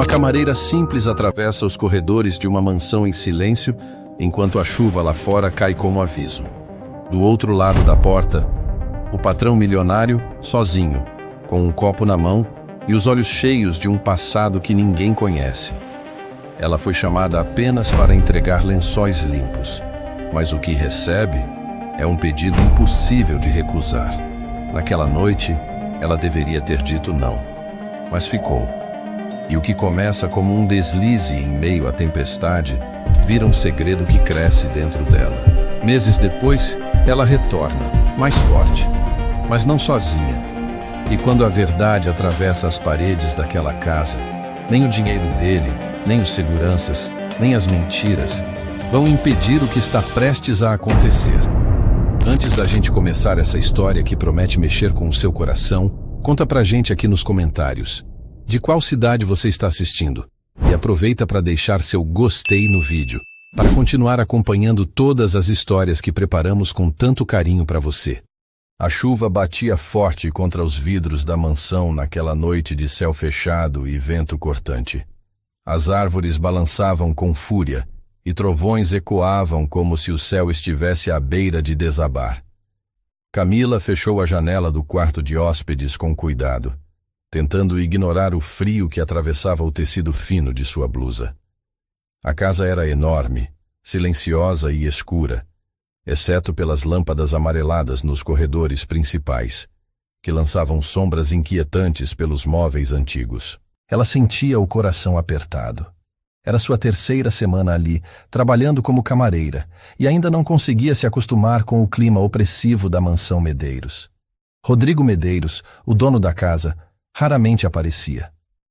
Uma camareira simples atravessa os corredores de uma mansão em silêncio, enquanto a chuva lá fora cai como aviso. Do outro lado da porta, o patrão milionário, sozinho, com um copo na mão e os olhos cheios de um passado que ninguém conhece. Ela foi chamada apenas para entregar lençóis limpos, mas o que recebe é um pedido impossível de recusar. Naquela noite, ela deveria ter dito não, mas ficou. E o que começa como um deslize em meio à tempestade, vira um segredo que cresce dentro dela. Meses depois, ela retorna, mais forte, mas não sozinha. E quando a verdade atravessa as paredes daquela casa, nem o dinheiro dele, nem os seguranças, nem as mentiras vão impedir o que está prestes a acontecer. Antes da gente começar essa história que promete mexer com o seu coração, conta pra gente aqui nos comentários de qual cidade você está assistindo. E aproveita para deixar seu gostei no vídeo, para continuar acompanhando todas as histórias que preparamos com tanto carinho para você. A chuva batia forte contra os vidros da mansão naquela noite de céu fechado e vento cortante. As árvores balançavam com fúria e trovões ecoavam como se o céu estivesse à beira de desabar. Camila fechou a janela do quarto de hóspedes com cuidado, tentando ignorar o frio que atravessava o tecido fino de sua blusa. A casa era enorme, silenciosa e escura, exceto pelas lâmpadas amareladas nos corredores principais, que lançavam sombras inquietantes pelos móveis antigos. Ela sentia o coração apertado. Era sua terceira semana ali, trabalhando como camareira, e ainda não conseguia se acostumar com o clima opressivo da mansão Medeiros. Rodrigo Medeiros, o dono da casa, raramente aparecia.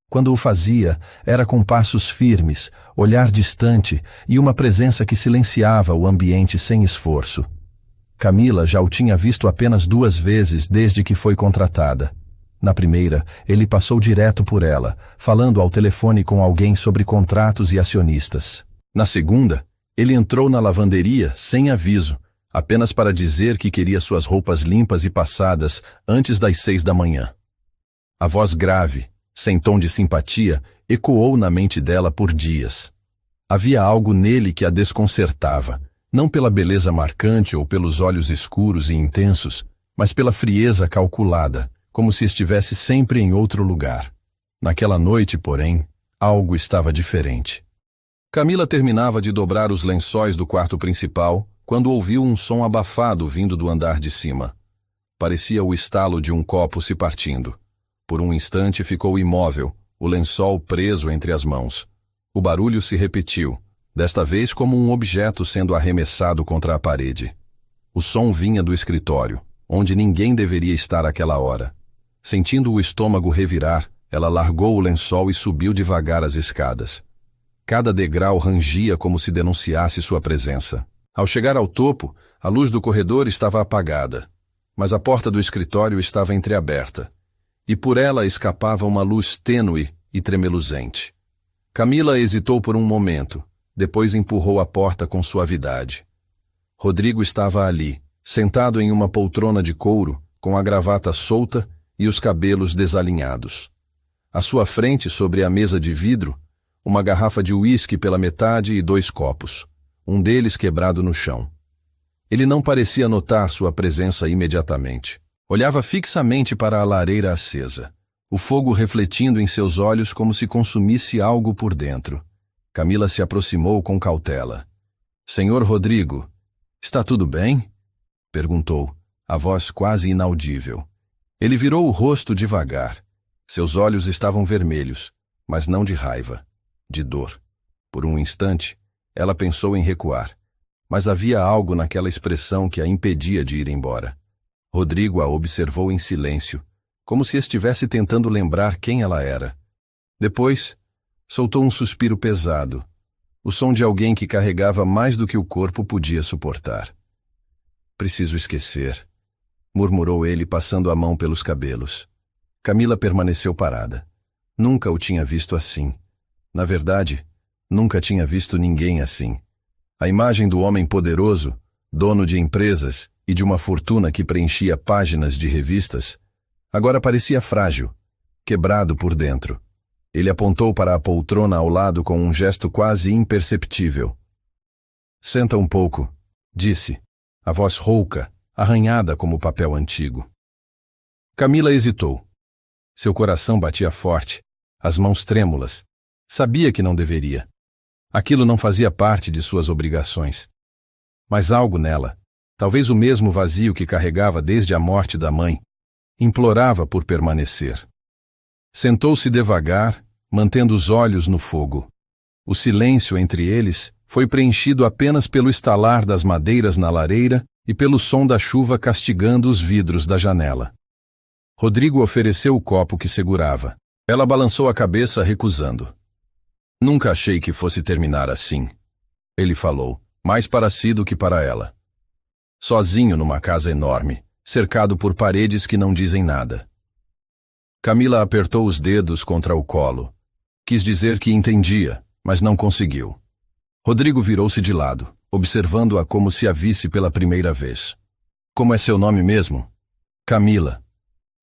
Quando o fazia, era com passos firmes, olhar distante e uma presença que silenciava o ambiente sem esforço. Camila já o tinha visto apenas 2 vezes desde que foi contratada. Na primeira, ele passou direto por ela, falando ao telefone com alguém sobre contratos e acionistas. Na segunda, ele entrou na lavanderia sem aviso, apenas para dizer que queria suas roupas limpas e passadas antes das 6 da manhã. A voz grave, sem tom de simpatia, ecoou na mente dela por dias. Havia algo nele que a desconcertava, não pela beleza marcante ou pelos olhos escuros e intensos, mas pela frieza calculada, como se estivesse sempre em outro lugar. Naquela noite, porém, algo estava diferente. Camila terminava de dobrar os lençóis do quarto principal quando ouviu um som abafado vindo do andar de cima. Parecia o estalo de um copo se partindo. Por um instante ficou imóvel, o lençol preso entre as mãos. O barulho se repetiu, desta vez como um objeto sendo arremessado contra a parede. O som vinha do escritório, onde ninguém deveria estar àquela hora. Sentindo o estômago revirar, ela largou o lençol e subiu devagar as escadas. Cada degrau rangia como se denunciasse sua presença. Ao chegar ao topo, a luz do corredor estava apagada, mas a porta do escritório estava entreaberta, e por ela escapava uma luz tênue e tremeluzente. Camila hesitou por um momento, depois empurrou a porta com suavidade. Rodrigo estava ali, sentado em uma poltrona de couro, com a gravata solta e os cabelos desalinhados. À sua frente, sobre a mesa de vidro, uma garrafa de uísque pela metade e 2 copos, um deles quebrado no chão. Ele não parecia notar sua presença imediatamente. Olhava fixamente para a lareira acesa, o fogo refletindo em seus olhos como se consumisse algo por dentro. Camila se aproximou com cautela. "Senhor Rodrigo, está tudo bem?" perguntou, a voz quase inaudível. Ele virou o rosto devagar. Seus olhos estavam vermelhos, mas não de raiva, de dor. Por um instante, ela pensou em recuar, mas havia algo naquela expressão que a impedia de ir embora. Rodrigo a observou em silêncio, como se estivesse tentando lembrar quem ela era. Depois, soltou um suspiro pesado, o som de alguém que carregava mais do que o corpo podia suportar. "Preciso esquecer", murmurou ele, passando a mão pelos cabelos. Camila permaneceu parada. Nunca o tinha visto assim. Na verdade, nunca tinha visto ninguém assim. A imagem do homem poderoso, dono de empresas e de uma fortuna que preenchia páginas de revistas, agora parecia frágil, quebrado por dentro. Ele apontou para a poltrona ao lado com um gesto quase imperceptível. Senta um pouco, disse, a voz rouca, arranhada como papel antigo. Camila hesitou. Seu coração batia forte, as mãos trêmulas. Sabia que não deveria. Aquilo não fazia parte de suas obrigações. Mas algo nela, talvez o mesmo vazio que carregava desde a morte da mãe, implorava por permanecer. Sentou-se devagar, mantendo os olhos no fogo. O silêncio entre eles foi preenchido apenas pelo estalar das madeiras na lareira e pelo som da chuva castigando os vidros da janela. Rodrigo ofereceu o copo que segurava. Ela balançou a cabeça, recusando. Nunca achei que fosse terminar assim, ele falou, mais para si do que para ela. Sozinho numa casa enorme, cercado por paredes que não dizem nada. Camila apertou os dedos contra o colo. Quis dizer que entendia, mas não conseguiu. Rodrigo virou-se de lado, observando-a como se a visse pela primeira vez. Como é seu nome mesmo? Camila.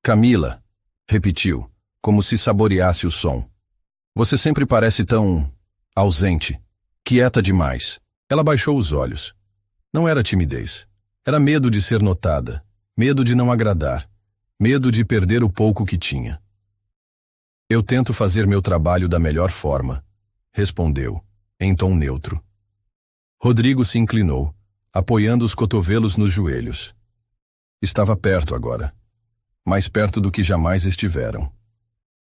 Camila, repetiu, como se saboreasse o som. Você sempre parece tão ausente, quieta demais. Ela baixou os olhos. Não era timidez. Era medo de ser notada, medo de não agradar, medo de perder o pouco que tinha. Eu tento fazer meu trabalho da melhor forma, respondeu, em tom neutro. Rodrigo se inclinou, apoiando os cotovelos nos joelhos. Estava perto agora, mais perto do que jamais estiveram.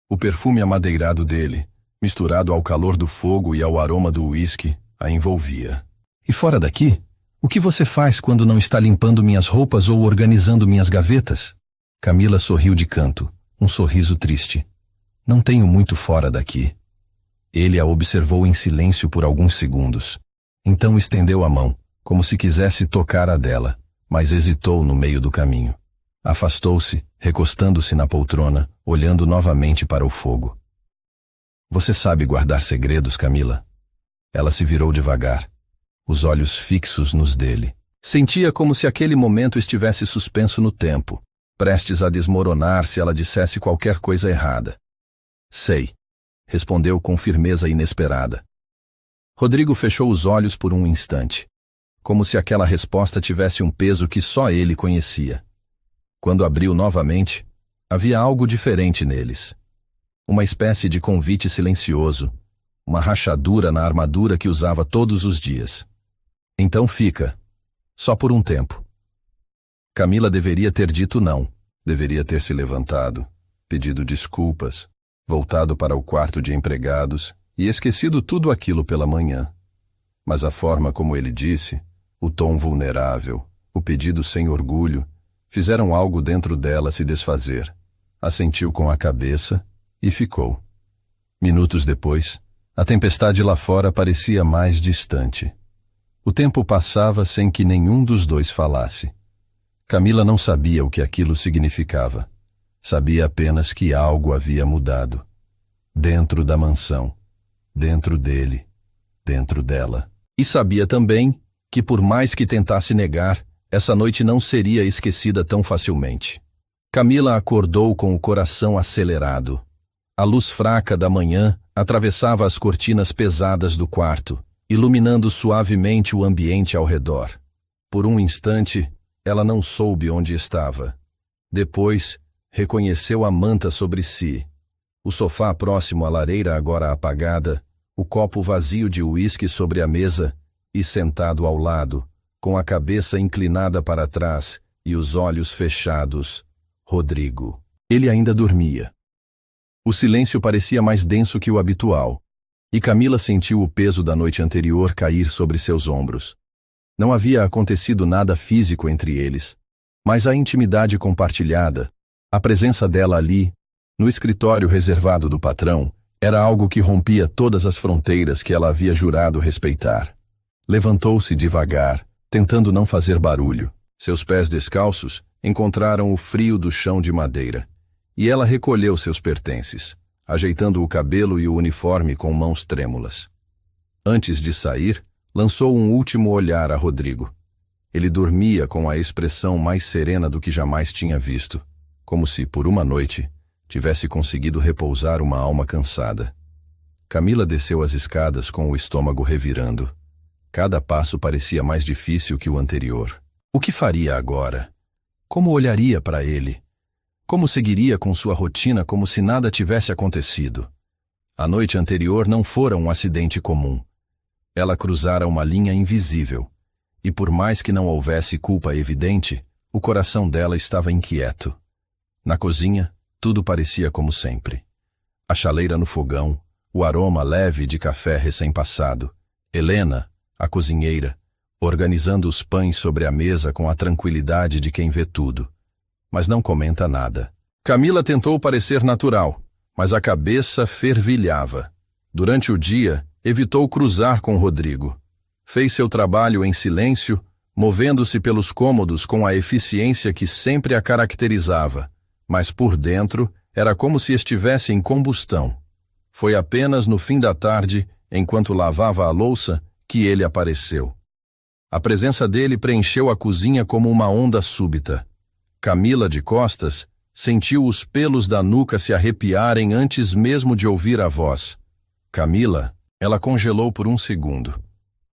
O perfume amadeirado dele, misturado ao calor do fogo e ao aroma do uísque, a envolvia. E fora daqui? O que você faz quando não está limpando minhas roupas ou organizando minhas gavetas? Camila sorriu de canto, um sorriso triste. Não tenho muito fora daqui. Ele a observou em silêncio por alguns segundos. Então estendeu a mão, como se quisesse tocar a dela, mas hesitou no meio do caminho. Afastou-se, recostando-se na poltrona, olhando novamente para o fogo. Você sabe guardar segredos, Camila? Ela se virou devagar, os olhos fixos nos dele. Sentia como se aquele momento estivesse suspenso no tempo, prestes a desmoronar se ela dissesse qualquer coisa errada. Sei, respondeu com firmeza inesperada. Rodrigo fechou os olhos por um instante, como se aquela resposta tivesse um peso que só ele conhecia. Quando abriu novamente, havia algo diferente neles. Uma espécie de convite silencioso, uma rachadura na armadura que usava todos os dias. Então fica, só por um tempo. Camila deveria ter dito não, deveria ter se levantado, pedido desculpas, voltado para o quarto de empregados e esquecido tudo aquilo pela manhã. Mas a forma como ele disse, o tom vulnerável, o pedido sem orgulho, fizeram algo dentro dela se desfazer. Assentiu com a cabeça e ficou. Minutos depois, a tempestade lá fora parecia mais distante. O tempo passava sem que nenhum dos dois falasse. Camila não sabia o que aquilo significava. Sabia apenas que algo havia mudado. Dentro da mansão, dentro dele, dentro dela. E sabia também que, por mais que tentasse negar, essa noite não seria esquecida tão facilmente. Camila acordou com o coração acelerado. A luz fraca da manhã atravessava as cortinas pesadas do quarto, iluminando suavemente o ambiente ao redor. Por um instante, ela não soube onde estava. Depois, reconheceu a manta sobre si, o sofá próximo à lareira agora apagada, o copo vazio de uísque sobre a mesa e sentado ao lado, com a cabeça inclinada para trás e os olhos fechados, Rodrigo. Ele ainda dormia. O silêncio parecia mais denso que o habitual, e Camila sentiu o peso da noite anterior cair sobre seus ombros. Não havia acontecido nada físico entre eles, mas a intimidade compartilhada, a presença dela ali, no escritório reservado do patrão, era algo que rompia todas as fronteiras que ela havia jurado respeitar. Levantou-se devagar, tentando não fazer barulho. Seus pés descalços encontraram o frio do chão de madeira, e ela recolheu seus pertences, ajeitando o cabelo e o uniforme com mãos trêmulas. Antes de sair, lançou um último olhar a Rodrigo. Ele dormia com a expressão mais serena do que jamais tinha visto, como se, por uma noite, tivesse conseguido repousar uma alma cansada. Camila desceu as escadas com o estômago revirando. Cada passo parecia mais difícil que o anterior. O que faria agora? Como olharia para ele? Como seguiria com sua rotina como se nada tivesse acontecido? A noite anterior não fora um acidente comum. Ela cruzara uma linha invisível, e por mais que não houvesse culpa evidente, o coração dela estava inquieto. Na cozinha, tudo parecia como sempre. A chaleira no fogão, o aroma leve de café recém-passado. Helena, a cozinheira, organizando os pães sobre a mesa com a tranquilidade de quem vê tudo, mas não comenta nada. Camila tentou parecer natural, mas a cabeça fervilhava. Durante o dia, evitou cruzar com Rodrigo. Fez seu trabalho em silêncio, movendo-se pelos cômodos com a eficiência que sempre a caracterizava, mas por dentro era como se estivesse em combustão. Foi apenas no fim da tarde, enquanto lavava a louça, que ele apareceu. A presença dele preencheu a cozinha como uma onda súbita. Camila, de costas, sentiu os pelos da nuca se arrepiarem antes mesmo de ouvir a voz. Camila, ela congelou por um segundo.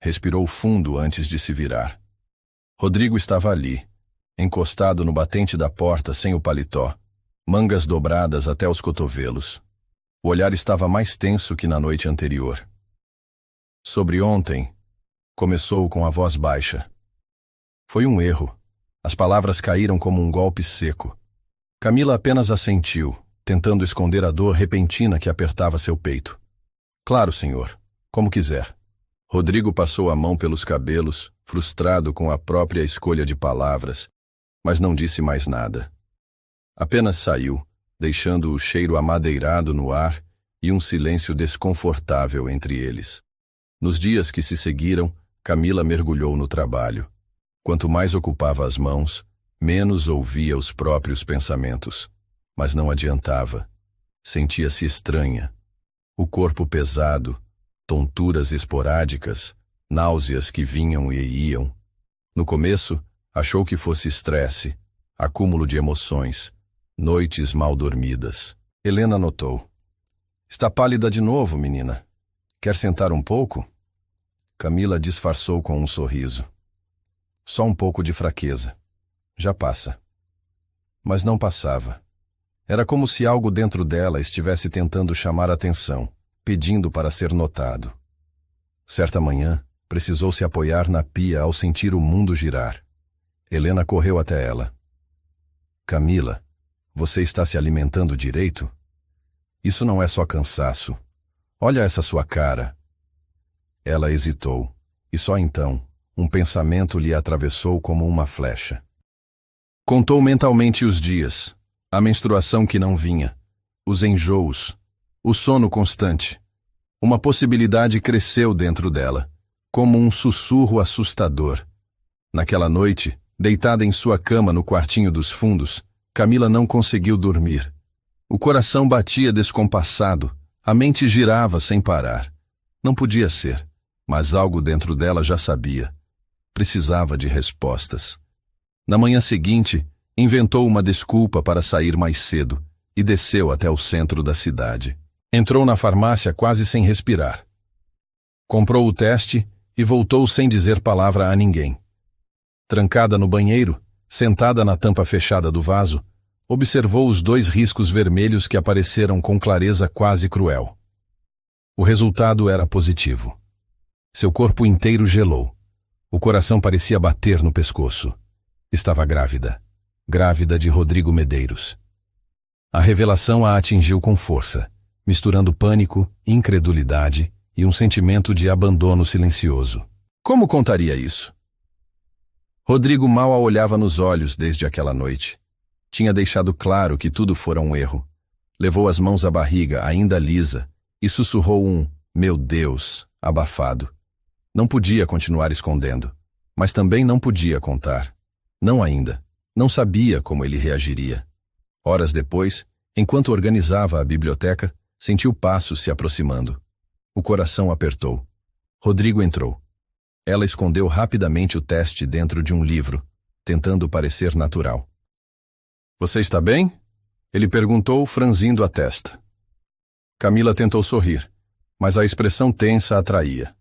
Respirou fundo antes de se virar. Rodrigo estava ali, encostado no batente da porta sem o paletó, mangas dobradas até os cotovelos. O olhar estava mais tenso que na noite anterior. Sobre ontem, começou com a voz baixa. Foi um erro. As palavras caíram como um golpe seco. Camila apenas assentiu, tentando esconder a dor repentina que apertava seu peito. Claro, senhor. Como quiser. Rodrigo passou a mão pelos cabelos, frustrado com a própria escolha de palavras, mas não disse mais nada. Apenas saiu, deixando o cheiro amadeirado no ar e um silêncio desconfortável entre eles. Nos dias que se seguiram, Camila mergulhou no trabalho. Quanto mais ocupava as mãos, menos ouvia os próprios pensamentos. Mas não adiantava. Sentia-se estranha. O corpo pesado, tonturas esporádicas, náuseas que vinham e iam. No começo, achou que fosse estresse, acúmulo de emoções, noites mal dormidas. Helena notou. Está pálida de novo, menina. Quer sentar um pouco? Camila disfarçou com um sorriso. Só um pouco de fraqueza. Já passa. Mas não passava. Era como se algo dentro dela estivesse tentando chamar atenção, pedindo para ser notado. Certa manhã, precisou se apoiar na pia ao sentir o mundo girar. Helena correu até ela. Camila, você está se alimentando direito? Isso não é só cansaço. Olha essa sua cara. Ela hesitou, e só então, um pensamento lhe atravessou como uma flecha. Contou mentalmente os dias, a menstruação que não vinha, os enjoos, o sono constante. Uma possibilidade cresceu dentro dela, como um sussurro assustador. Naquela noite, deitada em sua cama no quartinho dos fundos, Camila não conseguiu dormir. O coração batia descompassado, a mente girava sem parar. Não podia ser, mas algo dentro dela já sabia. Precisava de respostas. Na manhã seguinte, inventou uma desculpa para sair mais cedo e desceu até o centro da cidade. Entrou na farmácia quase sem respirar. Comprou o teste e voltou sem dizer palavra a ninguém. Trancada no banheiro, sentada na tampa fechada do vaso, observou os 2 riscos vermelhos que apareceram com clareza quase cruel. O resultado era positivo. Seu corpo inteiro gelou. O coração parecia bater no pescoço. Estava grávida. Grávida de Rodrigo Medeiros. A revelação a atingiu com força, misturando pânico, incredulidade e um sentimento de abandono silencioso. Como contaria isso? Rodrigo mal a olhava nos olhos desde aquela noite. Tinha deixado claro que tudo fora um erro. Levou as mãos à barriga, ainda lisa, e sussurrou um "meu Deus" abafado. Não podia continuar escondendo, mas também não podia contar. Não ainda. Não sabia como ele reagiria. Horas depois, enquanto organizava a biblioteca, sentiu passos se aproximando. O coração apertou. Rodrigo entrou. Ela escondeu rapidamente o teste dentro de um livro, tentando parecer natural. Você está bem? Ele perguntou, franzindo a testa. Camila tentou sorrir, mas a expressão tensa a atraía.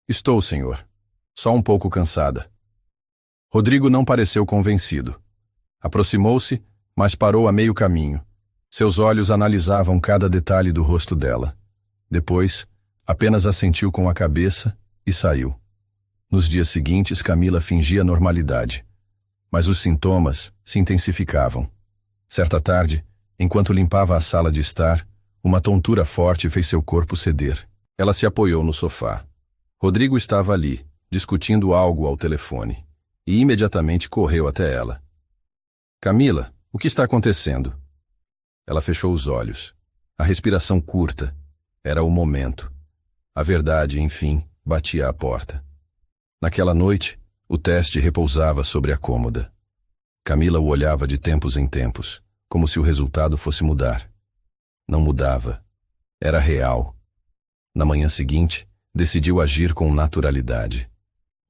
Estou, senhor. Só um pouco cansada. Rodrigo não pareceu convencido. Aproximou-se, mas parou a meio caminho. Seus olhos analisavam cada detalhe do rosto dela. Depois, apenas assentiu com a cabeça e saiu. Nos dias seguintes, Camila fingia normalidade, mas os sintomas se intensificavam. Certa tarde, enquanto limpava a sala de estar, uma tontura forte fez seu corpo ceder. Ela se apoiou no sofá. Rodrigo estava ali, discutindo algo ao telefone, e imediatamente correu até ela. Camila, o que está acontecendo? Ela fechou os olhos. A respiração curta. Era o momento. A verdade, enfim, batia à porta. Naquela noite, o teste repousava sobre a cômoda. Camila o olhava de tempos em tempos, como se o resultado fosse mudar. Não mudava. Era real. Na manhã seguinte, decidiu agir com naturalidade.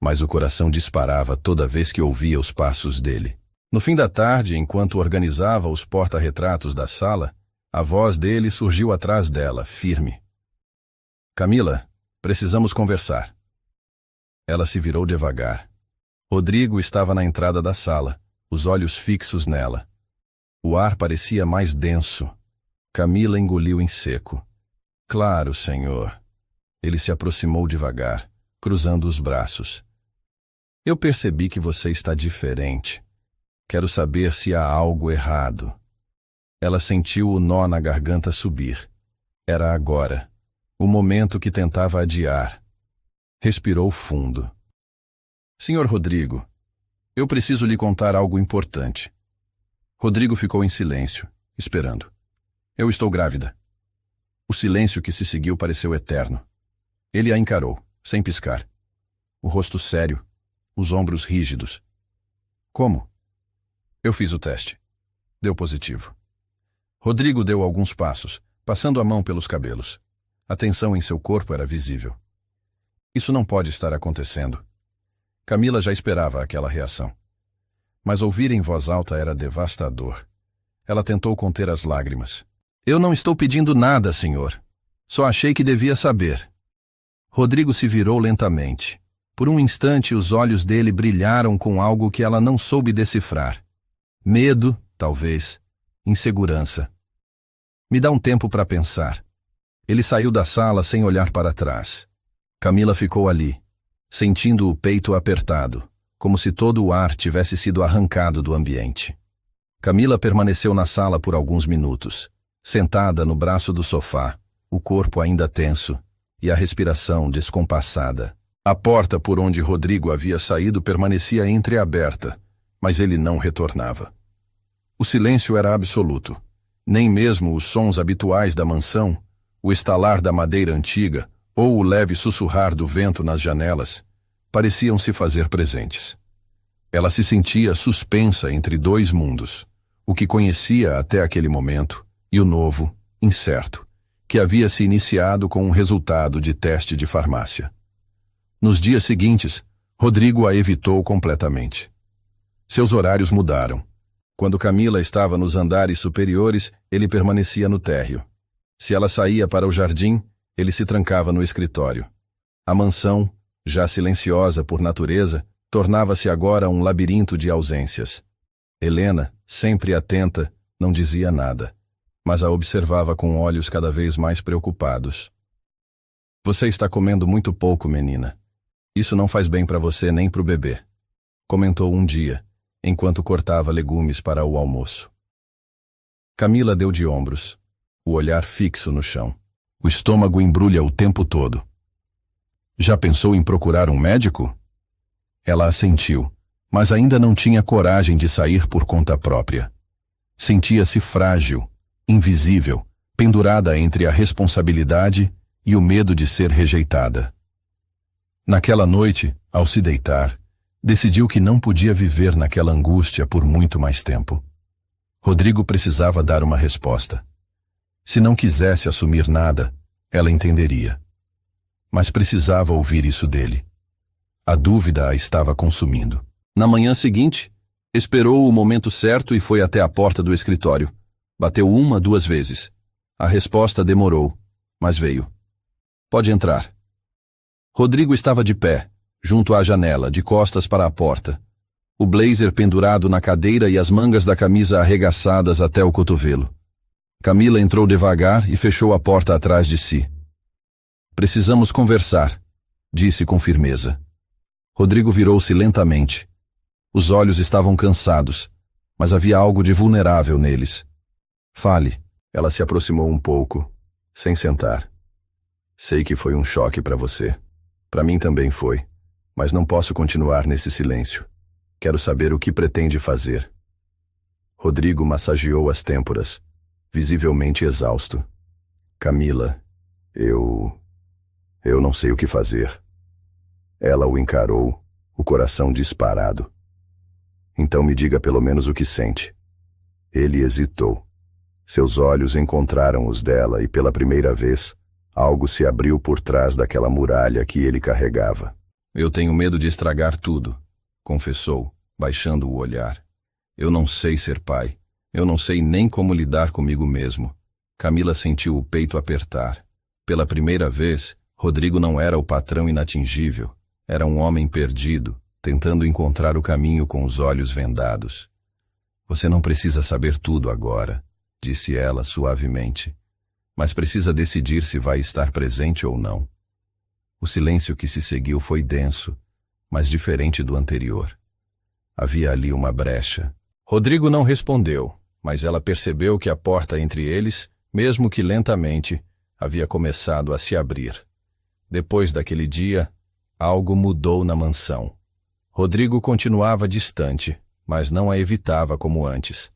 Mas o coração disparava toda vez que ouvia os passos dele. No fim da tarde, enquanto organizava os porta-retratos da sala, a voz dele surgiu atrás dela, firme. Camila, precisamos conversar. Ela se virou devagar. Rodrigo estava na entrada da sala, os olhos fixos nela. O ar parecia mais denso. Camila engoliu em seco. Claro, senhor. Ele se aproximou devagar, cruzando os braços. Eu percebi que você está diferente. Quero saber se há algo errado. Ela sentiu o nó na garganta subir. Era agora. O momento que tentava adiar. Respirou fundo. Senhor Rodrigo, eu preciso lhe contar algo importante. Rodrigo ficou em silêncio, esperando. Eu estou grávida. O silêncio que se seguiu pareceu eterno. Ele a encarou, sem piscar. O rosto sério, os ombros rígidos. Como? Eu fiz o teste. Deu positivo. Rodrigo deu alguns passos, passando a mão pelos cabelos. A tensão em seu corpo era visível. Isso não pode estar acontecendo. Camila já esperava aquela reação. Mas ouvir em voz alta era devastador. Ela tentou conter as lágrimas. Eu não estou pedindo nada, senhor. Só achei que devia saber. Rodrigo se virou lentamente. Por um instante, os olhos dele brilharam com algo que ela não soube decifrar. Medo, talvez. Insegurança. Me dá um tempo para pensar. Ele saiu da sala sem olhar para trás. Camila ficou ali, sentindo o peito apertado, como se todo o ar tivesse sido arrancado do ambiente. Camila permaneceu na sala por alguns minutos, sentada no braço do sofá, o corpo ainda tenso e a respiração descompassada. A porta por onde Rodrigo havia saído permanecia entreaberta, mas ele não retornava. O silêncio era absoluto. Nem mesmo os sons habituais da mansão, o estalar da madeira antiga ou o leve sussurrar do vento nas janelas, pareciam se fazer presentes. Ela se sentia suspensa entre dois mundos, o que conhecia até aquele momento e o novo, incerto, que havia se iniciado com um resultado de teste de farmácia. Nos dias seguintes, Rodrigo a evitou completamente. Seus horários mudaram. Quando Camila estava nos andares superiores, ele permanecia no térreo. Se ela saía para o jardim, ele se trancava no escritório. A mansão, já silenciosa por natureza, tornava-se agora um labirinto de ausências. Helena, sempre atenta, não dizia nada, mas a observava com olhos cada vez mais preocupados. Você está comendo muito pouco, menina. Isso não faz bem para você nem para o bebê, comentou um dia, enquanto cortava legumes para o almoço. Camila deu de ombros, o olhar fixo no chão. O estômago embrulha o tempo todo. Já pensou em procurar um médico? Ela assentiu, mas ainda não tinha coragem de sair por conta própria. Sentia-se frágil, invisível, pendurada entre a responsabilidade e o medo de ser rejeitada. Naquela noite, ao se deitar, decidiu que não podia viver naquela angústia por muito mais tempo. Rodrigo precisava dar uma resposta. Se não quisesse assumir nada, ela entenderia. Mas precisava ouvir isso dele. A dúvida a estava consumindo. Na manhã seguinte, esperou o momento certo e foi até a porta do escritório. Bateu 1, 2 vezes. A resposta demorou, mas veio. Pode entrar. Rodrigo estava de pé, junto à janela, de costas para a porta. O blazer pendurado na cadeira e as mangas da camisa arregaçadas até o cotovelo. Camila entrou devagar e fechou a porta atrás de si. Precisamos conversar, disse com firmeza. Rodrigo virou-se lentamente. Os olhos estavam cansados, mas havia algo de vulnerável neles. Fale. Ela se aproximou um pouco, sem sentar. Sei que foi um choque para você. Para mim também foi, mas não posso continuar nesse silêncio. Quero saber o que pretende fazer. Rodrigo massageou as têmporas, visivelmente exausto. Camila, eu não sei o que fazer. Ela o encarou, o coração disparado. Então me diga pelo menos o que sente. Ele hesitou. Seus olhos encontraram os dela e pela primeira vez, algo se abriu por trás daquela muralha que ele carregava. Eu tenho medo de estragar tudo, confessou, baixando o olhar. Eu não sei ser pai. Eu não sei nem como lidar comigo mesmo. Camila sentiu o peito apertar. Pela primeira vez, Rodrigo não era o patrão inatingível. Era um homem perdido, tentando encontrar o caminho com os olhos vendados. Você não precisa saber tudo agora, disse ela suavemente, mas precisa decidir se vai estar presente ou não. O silêncio que se seguiu foi denso, mas diferente do anterior. Havia ali uma brecha. Rodrigo não respondeu, mas ela percebeu que a porta entre eles, mesmo que lentamente, havia começado a se abrir. Depois daquele dia, algo mudou na mansão. Rodrigo continuava distante, mas não a evitava como antes.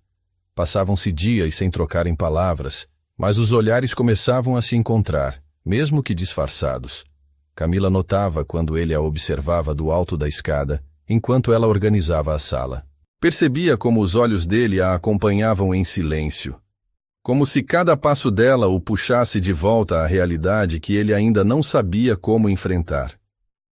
Passavam-se dias sem trocarem palavras, mas os olhares começavam a se encontrar, mesmo que disfarçados. Camila notava quando ele a observava do alto da escada, enquanto ela organizava a sala. Percebia como os olhos dele a acompanhavam em silêncio, como se cada passo dela o puxasse de volta à realidade que ele ainda não sabia como enfrentar.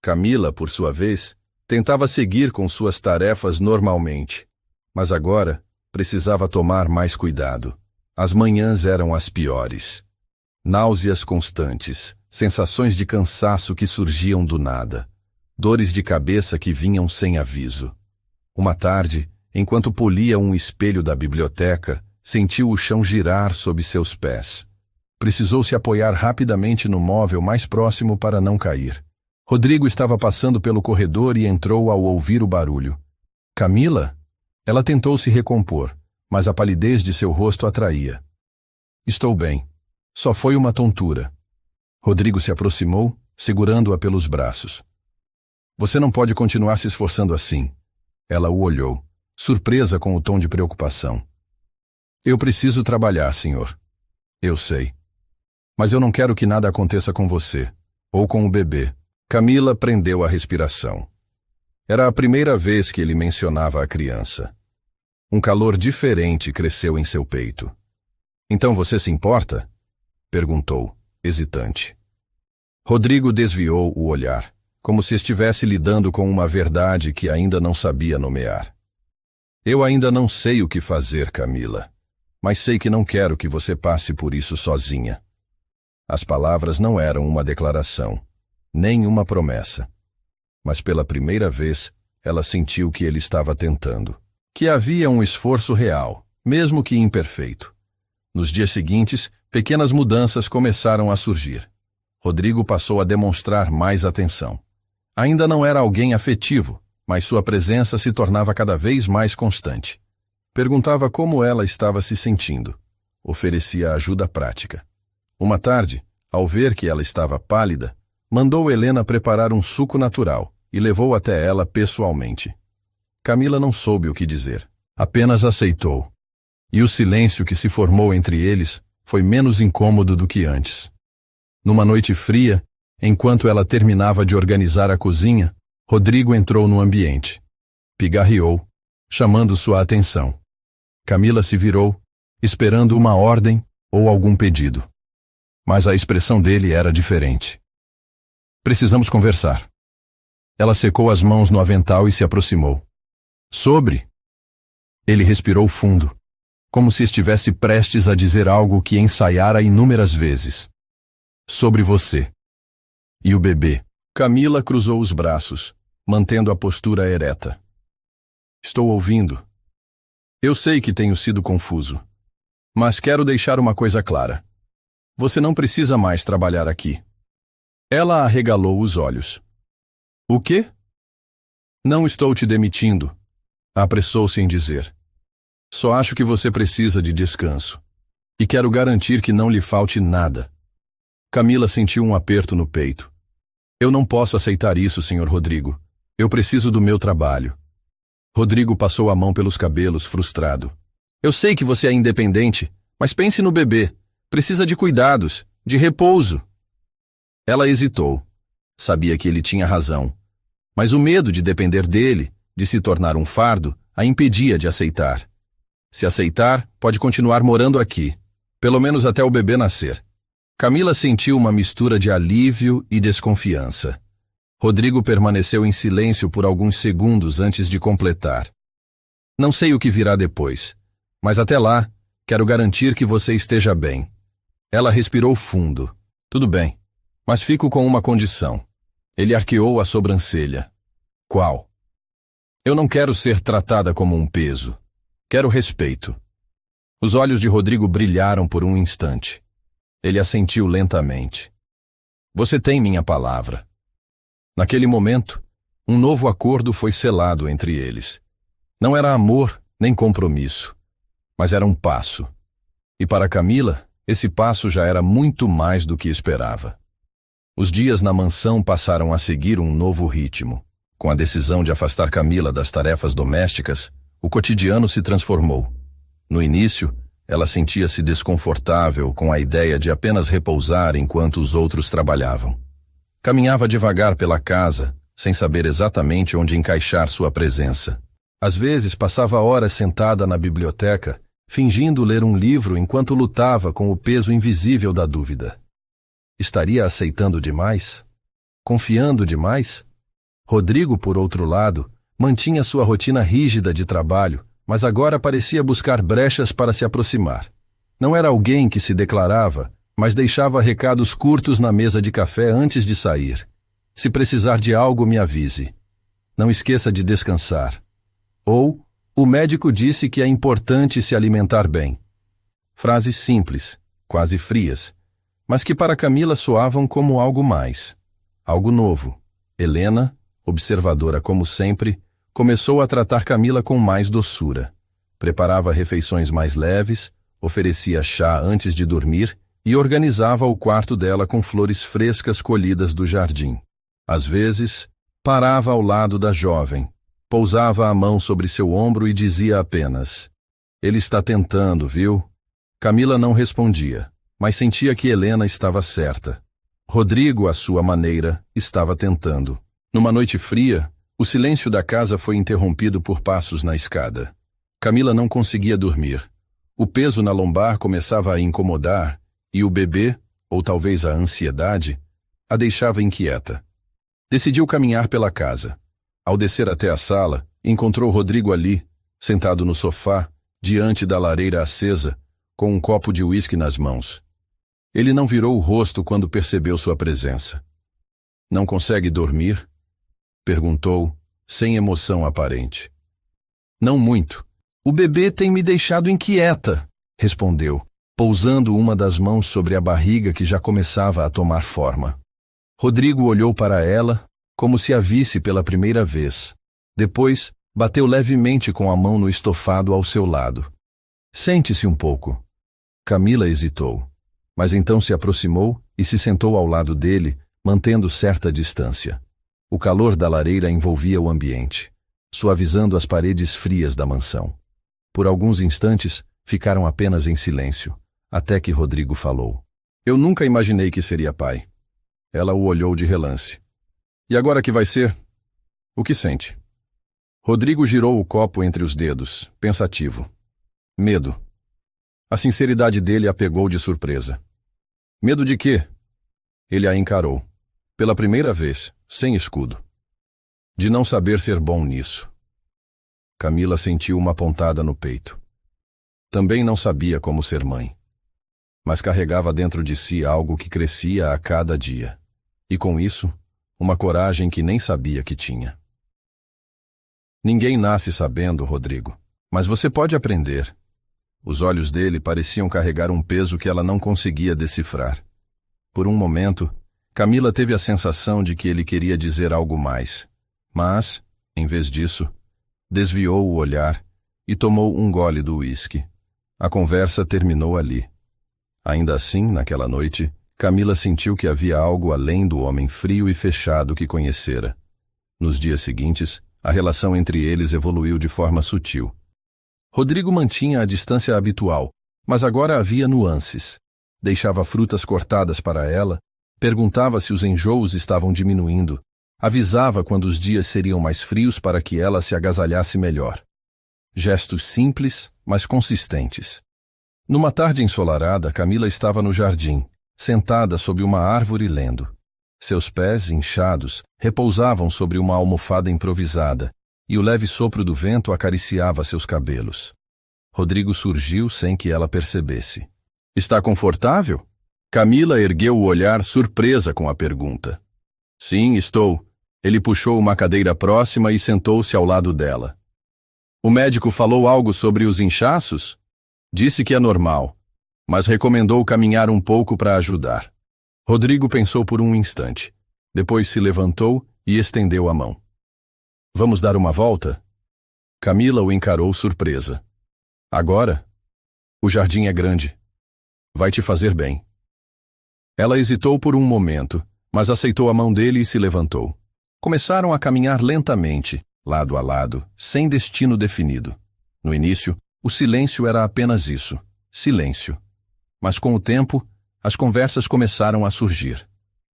Camila, por sua vez, tentava seguir com suas tarefas normalmente, mas agora precisava tomar mais cuidado. As manhãs eram as piores. Náuseas constantes, sensações de cansaço que surgiam do nada, dores de cabeça que vinham sem aviso. Uma tarde, enquanto polia um espelho da biblioteca, sentiu o chão girar sob seus pés. Precisou se apoiar rapidamente no móvel mais próximo para não cair. Rodrigo estava passando pelo corredor e entrou ao ouvir o barulho. Camila? Ela tentou se recompor, mas a palidez de seu rosto atraía. Estou bem. Só foi uma tontura. Rodrigo se aproximou, segurando-a pelos braços. Você não pode continuar se esforçando assim. Ela o olhou, surpresa com o tom de preocupação. Eu preciso trabalhar, senhor. Eu sei. Mas eu não quero que nada aconteça com você, ou com o bebê. Camila prendeu a respiração. Era a primeira vez que ele mencionava a criança. Um calor diferente cresceu em seu peito. Então você se importa? Perguntou, hesitante. Rodrigo desviou o olhar, como se estivesse lidando com uma verdade que ainda não sabia nomear. Eu ainda não sei o que fazer, Camila, mas sei que não quero que você passe por isso sozinha. As palavras não eram uma declaração, nem uma promessa. Mas pela primeira vez, ela sentiu que ele estava tentando. Que havia um esforço real, mesmo que imperfeito. Nos dias seguintes, pequenas mudanças começaram a surgir. Rodrigo passou a demonstrar mais atenção. Ainda não era alguém afetivo, mas sua presença se tornava cada vez mais constante. Perguntava como ela estava se sentindo. Oferecia ajuda prática. Uma tarde, ao ver que ela estava pálida, mandou Helena preparar um suco natural e levou até ela pessoalmente. Camila não soube o que dizer, apenas aceitou. E o silêncio que se formou entre eles foi menos incômodo do que antes. Numa noite fria, enquanto ela terminava de organizar a cozinha, Rodrigo entrou no ambiente. Pigarreou, chamando sua atenção. Camila se virou, esperando uma ordem ou algum pedido. Mas a expressão dele era diferente. Precisamos conversar. Ela secou as mãos no avental e se aproximou. Sobre? Ele respirou fundo. como se estivesse prestes a dizer algo que ensaiara inúmeras vezes. Sobre você. E o bebê. Camila cruzou os braços, mantendo a postura ereta. Estou ouvindo. Eu sei que tenho sido confuso, mas quero deixar uma coisa clara. Você não precisa mais trabalhar aqui. Ela arregalou os olhos. O quê? Não estou te demitindo, apressou-se em dizer. Só acho que você precisa de descanso. E quero garantir que não lhe falte nada. Camila sentiu um aperto no peito. Eu não posso aceitar isso, Sr. Rodrigo. Eu preciso do meu trabalho. Rodrigo passou a mão pelos cabelos, frustrado. Eu sei que você é independente, mas pense no bebê. Precisa de cuidados, de repouso. Ela hesitou. Sabia que ele tinha razão. Mas o medo de depender dele, de se tornar um fardo, a impedia de aceitar. Se aceitar, pode continuar morando aqui, pelo menos até o bebê nascer. Camila sentiu uma mistura de alívio e desconfiança. Rodrigo permaneceu em silêncio por alguns segundos antes de completar. Não sei o que virá depois, mas até lá, quero garantir que você esteja bem. Ela respirou fundo. Tudo bem, mas fico com uma condição. Ele arqueou a sobrancelha. Qual? Eu não quero ser tratada como um peso. Quero respeito. Os olhos de Rodrigo brilharam por um instante. Ele assentiu lentamente. Você tem minha palavra. Naquele momento, um novo acordo foi selado entre eles. Não era amor nem compromisso, mas era um passo. E para Camila, esse passo já era muito mais do que esperava. Os dias na mansão passaram a seguir um novo ritmo. Com a decisão de afastar Camila das tarefas domésticas, o cotidiano se transformou. No início, ela sentia-se desconfortável com a ideia de apenas repousar enquanto os outros trabalhavam. Caminhava devagar pela casa, sem saber exatamente onde encaixar sua presença. Às vezes passava horas sentada na biblioteca, fingindo ler um livro enquanto lutava com o peso invisível da dúvida. Estaria aceitando demais? Confiando demais? Rodrigo, por outro lado, mantinha sua rotina rígida de trabalho, mas agora parecia buscar brechas para se aproximar. Não era alguém que se declarava, mas deixava recados curtos na mesa de café antes de sair. Se precisar de algo, me avise. Não esqueça de descansar. Ou, o médico disse que é importante se alimentar bem. Frases simples, quase frias, mas que para Camila soavam como algo mais. Algo novo. Helena, observadora como sempre, começou a tratar Camila com mais doçura. Preparava refeições mais leves, oferecia chá antes de dormir e organizava o quarto dela com flores frescas colhidas do jardim. Às vezes, parava ao lado da jovem, pousava a mão sobre seu ombro e dizia apenas: ele está tentando, viu? Camila não respondia, mas sentia que Helena estava certa. Rodrigo, à sua maneira, estava tentando. Numa noite fria, o silêncio da casa foi interrompido por passos na escada. Camila não conseguia dormir. O peso na lombar começava a incomodar e o bebê, ou talvez a ansiedade, a deixava inquieta. Decidiu caminhar pela casa. Ao descer até a sala, encontrou Rodrigo ali, sentado no sofá, diante da lareira acesa, com um copo de uísque nas mãos. Ele não virou o rosto quando percebeu sua presença. Não consegue dormir? Perguntou, sem emoção aparente. Não muito. O bebê tem me deixado inquieta, respondeu, pousando uma das mãos sobre a barriga que já começava a tomar forma. Rodrigo olhou para ela, como se a visse pela primeira vez. Depois, bateu levemente com a mão no estofado ao seu lado. Sente-se um pouco. Camila hesitou, mas então se aproximou e se sentou ao lado dele, mantendo certa distância. O calor da lareira envolvia o ambiente, suavizando as paredes frias da mansão. Por alguns instantes, ficaram apenas em silêncio, até que Rodrigo falou. Eu nunca imaginei que seria pai. Ela o olhou de relance. E agora que vai ser? O que sente? Rodrigo girou o copo entre os dedos, pensativo. Medo. A sinceridade dele a pegou de surpresa. Medo de quê? Ele a encarou. Pela primeira vez, sem escudo. De não saber ser bom nisso. Camila sentiu uma pontada no peito. Também não sabia como ser mãe. Mas carregava dentro de si algo que crescia a cada dia. E com isso, uma coragem que nem sabia que tinha. Ninguém nasce sabendo, Rodrigo. Mas você pode aprender. Os olhos dele pareciam carregar um peso que ela não conseguia decifrar. Por um momento, Camila teve a sensação de que ele queria dizer algo mais. Mas, em vez disso, desviou o olhar e tomou um gole do uísque. A conversa terminou ali. Ainda assim, naquela noite, Camila sentiu que havia algo além do homem frio e fechado que conhecera. Nos dias seguintes, a relação entre eles evoluiu de forma sutil. Rodrigo mantinha a distância habitual, mas agora havia nuances. Deixava frutas cortadas para ela, perguntava se os enjoos estavam diminuindo, avisava quando os dias seriam mais frios para que ela se agasalhasse melhor. Gestos simples, mas consistentes. Numa tarde ensolarada, Camila estava no jardim, sentada sob uma árvore lendo. Seus pés, inchados, repousavam sobre uma almofada improvisada, e o leve sopro do vento acariciava seus cabelos. Rodrigo surgiu sem que ela percebesse. — Está confortável? Camila ergueu o olhar, surpresa com a pergunta. — Sim, estou. Ele puxou uma cadeira próxima e sentou-se ao lado dela. — O médico falou algo sobre os inchaços? Disse que é normal, mas recomendou caminhar um pouco para ajudar. Rodrigo pensou por um instante. Depois se levantou e estendeu a mão. — Vamos dar uma volta? Camila o encarou surpresa. — Agora? O jardim é grande. Vai te fazer bem. Ela hesitou por um momento, mas aceitou a mão dele e se levantou. Começaram a caminhar lentamente, lado a lado, sem destino definido. No início, o silêncio era apenas isso, silêncio. Mas com o tempo, as conversas começaram a surgir.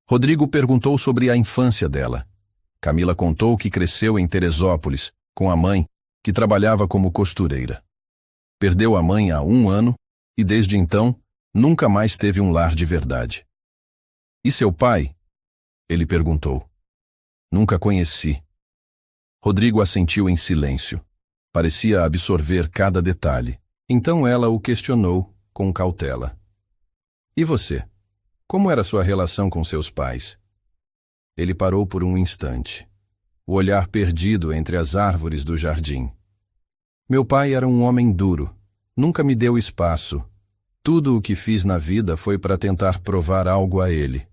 Rodrigo perguntou sobre a infância dela. Camila contou que cresceu em Teresópolis, com a mãe, que trabalhava como costureira. Perdeu a mãe há 1 ano e, desde então, nunca mais teve um lar de verdade. — E seu pai? Ele perguntou. — Nunca conheci. Rodrigo assentiu em silêncio. Parecia absorver cada detalhe. Então ela o questionou com cautela. — E você? Como era sua relação com seus pais? Ele parou por um instante, o olhar perdido entre as árvores do jardim. — Meu pai era um homem duro. Nunca me deu espaço. Tudo o que fiz na vida foi para tentar provar algo a ele.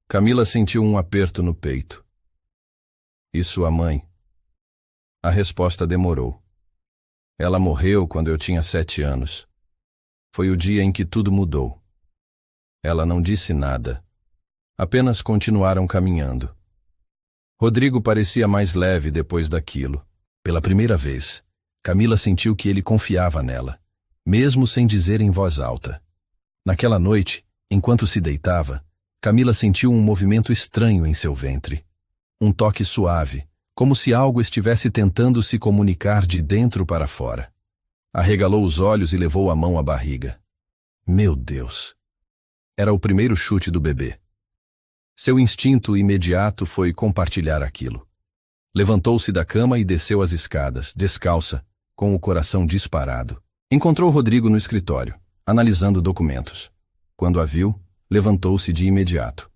Camila sentiu um aperto no peito. — E sua mãe? A resposta demorou. Ela morreu quando eu tinha 7 anos. Foi o dia em que tudo mudou. Ela não disse nada. Apenas continuaram caminhando. Rodrigo parecia mais leve depois daquilo. Pela primeira vez, Camila sentiu que ele confiava nela, mesmo sem dizer em voz alta. Naquela noite, enquanto se deitava, Camila sentiu um movimento estranho em seu ventre. Um toque suave, como se algo estivesse tentando se comunicar de dentro para fora. Arregalou os olhos e levou a mão à barriga. Meu Deus! Era o primeiro chute do bebê. Seu instinto imediato foi compartilhar aquilo. Levantou-se da cama e desceu as escadas, descalça, com o coração disparado. Encontrou Rodrigo no escritório, analisando documentos. Quando a viu, levantou-se de imediato.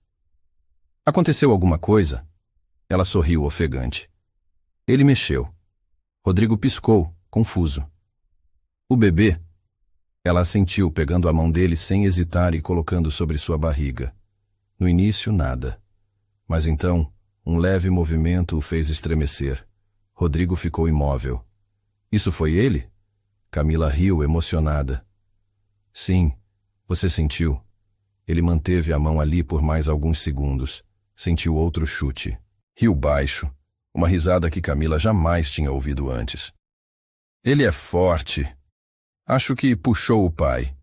— Aconteceu alguma coisa? Ela sorriu ofegante. Ele mexeu. Rodrigo piscou, confuso. — O bebê? Ela assentiu, pegando a mão dele sem hesitar e colocando sobre sua barriga. No início, nada. Mas então, um leve movimento o fez estremecer. Rodrigo ficou imóvel. — Isso foi ele? Camila riu, emocionada. — Sim, você sentiu. Ele manteve a mão ali por mais alguns segundos. Sentiu outro chute. Riu baixo, uma risada que Camila jamais tinha ouvido antes. — Ele é forte. Acho que puxou o pai.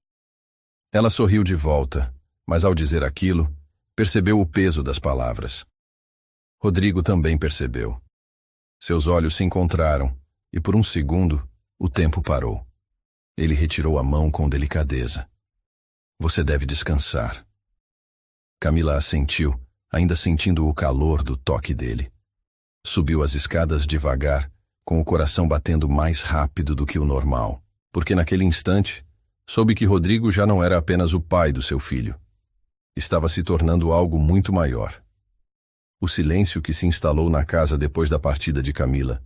Ela sorriu de volta, mas ao dizer aquilo, percebeu o peso das palavras. Rodrigo também percebeu. Seus olhos se encontraram, e por um segundo, o tempo parou. Ele retirou a mão com delicadeza. — Você deve descansar. Camila assentiu, ainda sentindo o calor do toque dele. Subiu as escadas devagar, com o coração batendo mais rápido do que o normal. porque naquele instante soube que Rodrigo já não era apenas o pai do seu filho. Estava se tornando algo muito maior. O silêncio que se instalou na casa depois da partida de Camila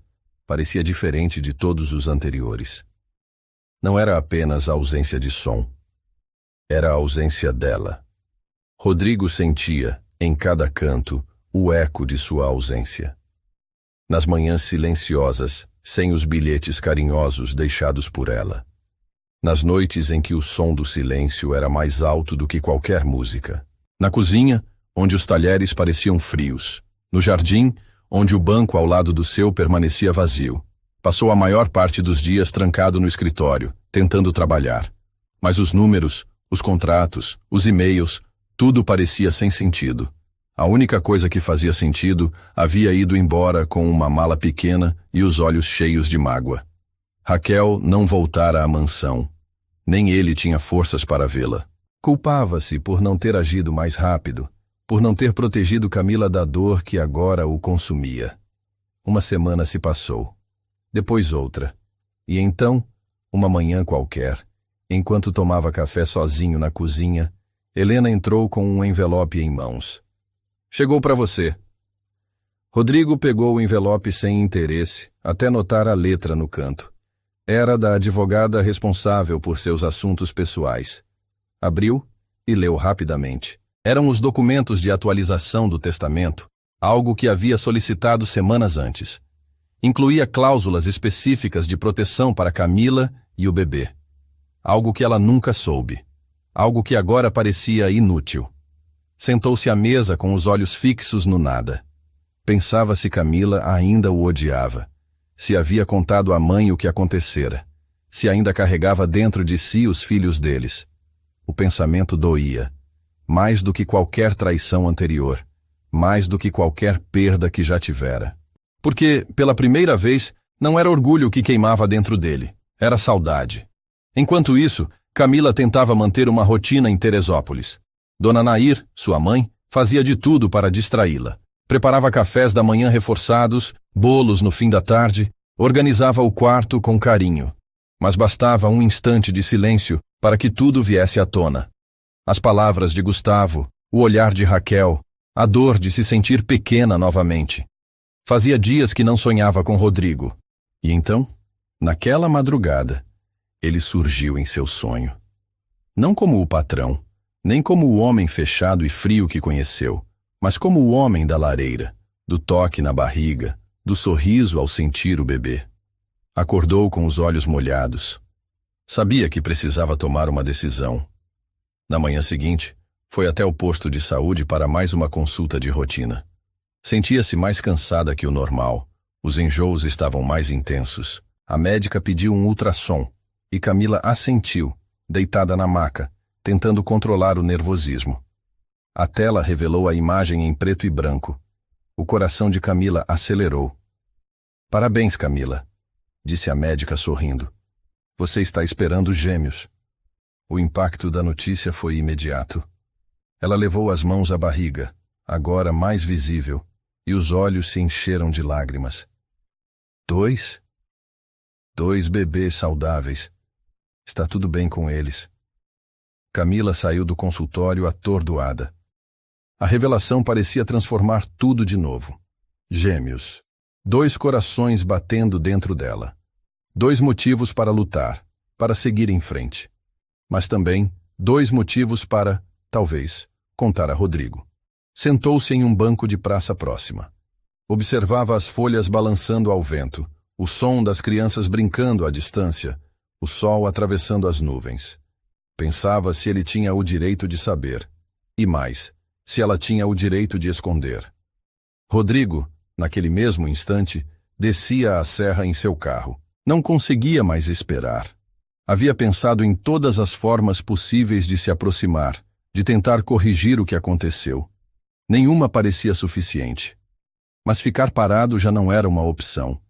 parecia diferente de todos os anteriores. Não era apenas a ausência de som. Era a ausência dela. Rodrigo sentia, em cada canto, o eco de sua ausência. Nas manhãs silenciosas, sem os bilhetes carinhosos deixados por ela. Nas noites em que o som do silêncio era mais alto do que qualquer música. Na cozinha, onde os talheres pareciam frios. No jardim, onde o banco ao lado do seu permanecia vazio. Passou a maior parte dos dias trancado no escritório, tentando trabalhar. Mas os números, os contratos, os e-mails, tudo parecia sem sentido. A única coisa que fazia sentido havia ido embora com uma mala pequena e os olhos cheios de mágoa. Raquel não voltara à mansão. Nem ele tinha forças para vê-la. Culpava-se por não ter agido mais rápido, por não ter protegido Camila da dor que agora o consumia. Uma semana se passou. Depois outra. E então, uma manhã qualquer, enquanto tomava café sozinho na cozinha, Helena entrou com um envelope em mãos. Chegou para você. Rodrigo pegou o envelope sem interesse, até notar a letra no canto. Era da advogada responsável por seus assuntos pessoais. Abriu e leu rapidamente. Eram os documentos de atualização do testamento, algo que havia solicitado semanas antes. Incluía cláusulas específicas de proteção para Camila e o bebê. Algo que ela nunca soube. Algo que agora parecia inútil. Sentou-se à mesa com os olhos fixos no nada. Pensava se Camila ainda o odiava. Se havia contado à mãe o que acontecera. Se ainda carregava dentro de si os filhos deles. O pensamento doía. Mais do que qualquer traição anterior. Mais do que qualquer perda que já tivera. Porque, pela primeira vez, não era orgulho que queimava dentro dele. Era saudade. Enquanto isso, Camila tentava manter uma rotina em Teresópolis. Dona Nair, sua mãe, fazia de tudo para distraí-la. Preparava cafés da manhã reforçados, bolos no fim da tarde, organizava o quarto com carinho. Mas bastava um instante de silêncio para que tudo viesse à tona. As palavras de Gustavo, o olhar de Raquel, a dor de se sentir pequena novamente. Fazia dias que não sonhava com Rodrigo. E então, naquela madrugada, ele surgiu em seu sonho. Não como o patrão, nem como o homem fechado e frio que conheceu, mas como o homem da lareira, do toque na barriga, do sorriso ao sentir o bebê. Acordou com os olhos molhados. Sabia que precisava tomar uma decisão. Na manhã seguinte, foi até o posto de saúde para mais uma consulta de rotina. Sentia-se mais cansada que o normal. Os enjoos estavam mais intensos. A médica pediu um ultrassom e Camila assentiu, deitada na maca, tentando controlar o nervosismo. A tela revelou a imagem em preto e branco. O coração de Camila acelerou. Parabéns, Camila, disse a médica sorrindo. Você está esperando gêmeos. O impacto da notícia foi imediato. Ela levou as mãos à barriga, agora mais visível, e os olhos se encheram de lágrimas. Dois bebês saudáveis. Está tudo bem com eles. Camila saiu do consultório atordoada. A revelação parecia transformar tudo de novo. Gêmeos. 2 corações batendo dentro dela. 2 motivos para lutar, para seguir em frente. Mas também 2 motivos para, talvez, contar a Rodrigo. Sentou-se em um banco de praça próxima. Observava as folhas balançando ao vento, o som das crianças brincando à distância, o sol atravessando as nuvens. Pensava se ele tinha o direito de saber, e mais, se ela tinha o direito de esconder. Rodrigo, naquele mesmo instante, descia a serra em seu carro. Não conseguia mais esperar. Havia pensado em todas as formas possíveis de se aproximar, de tentar corrigir o que aconteceu. Nenhuma parecia suficiente. Mas ficar parado já não era uma opção.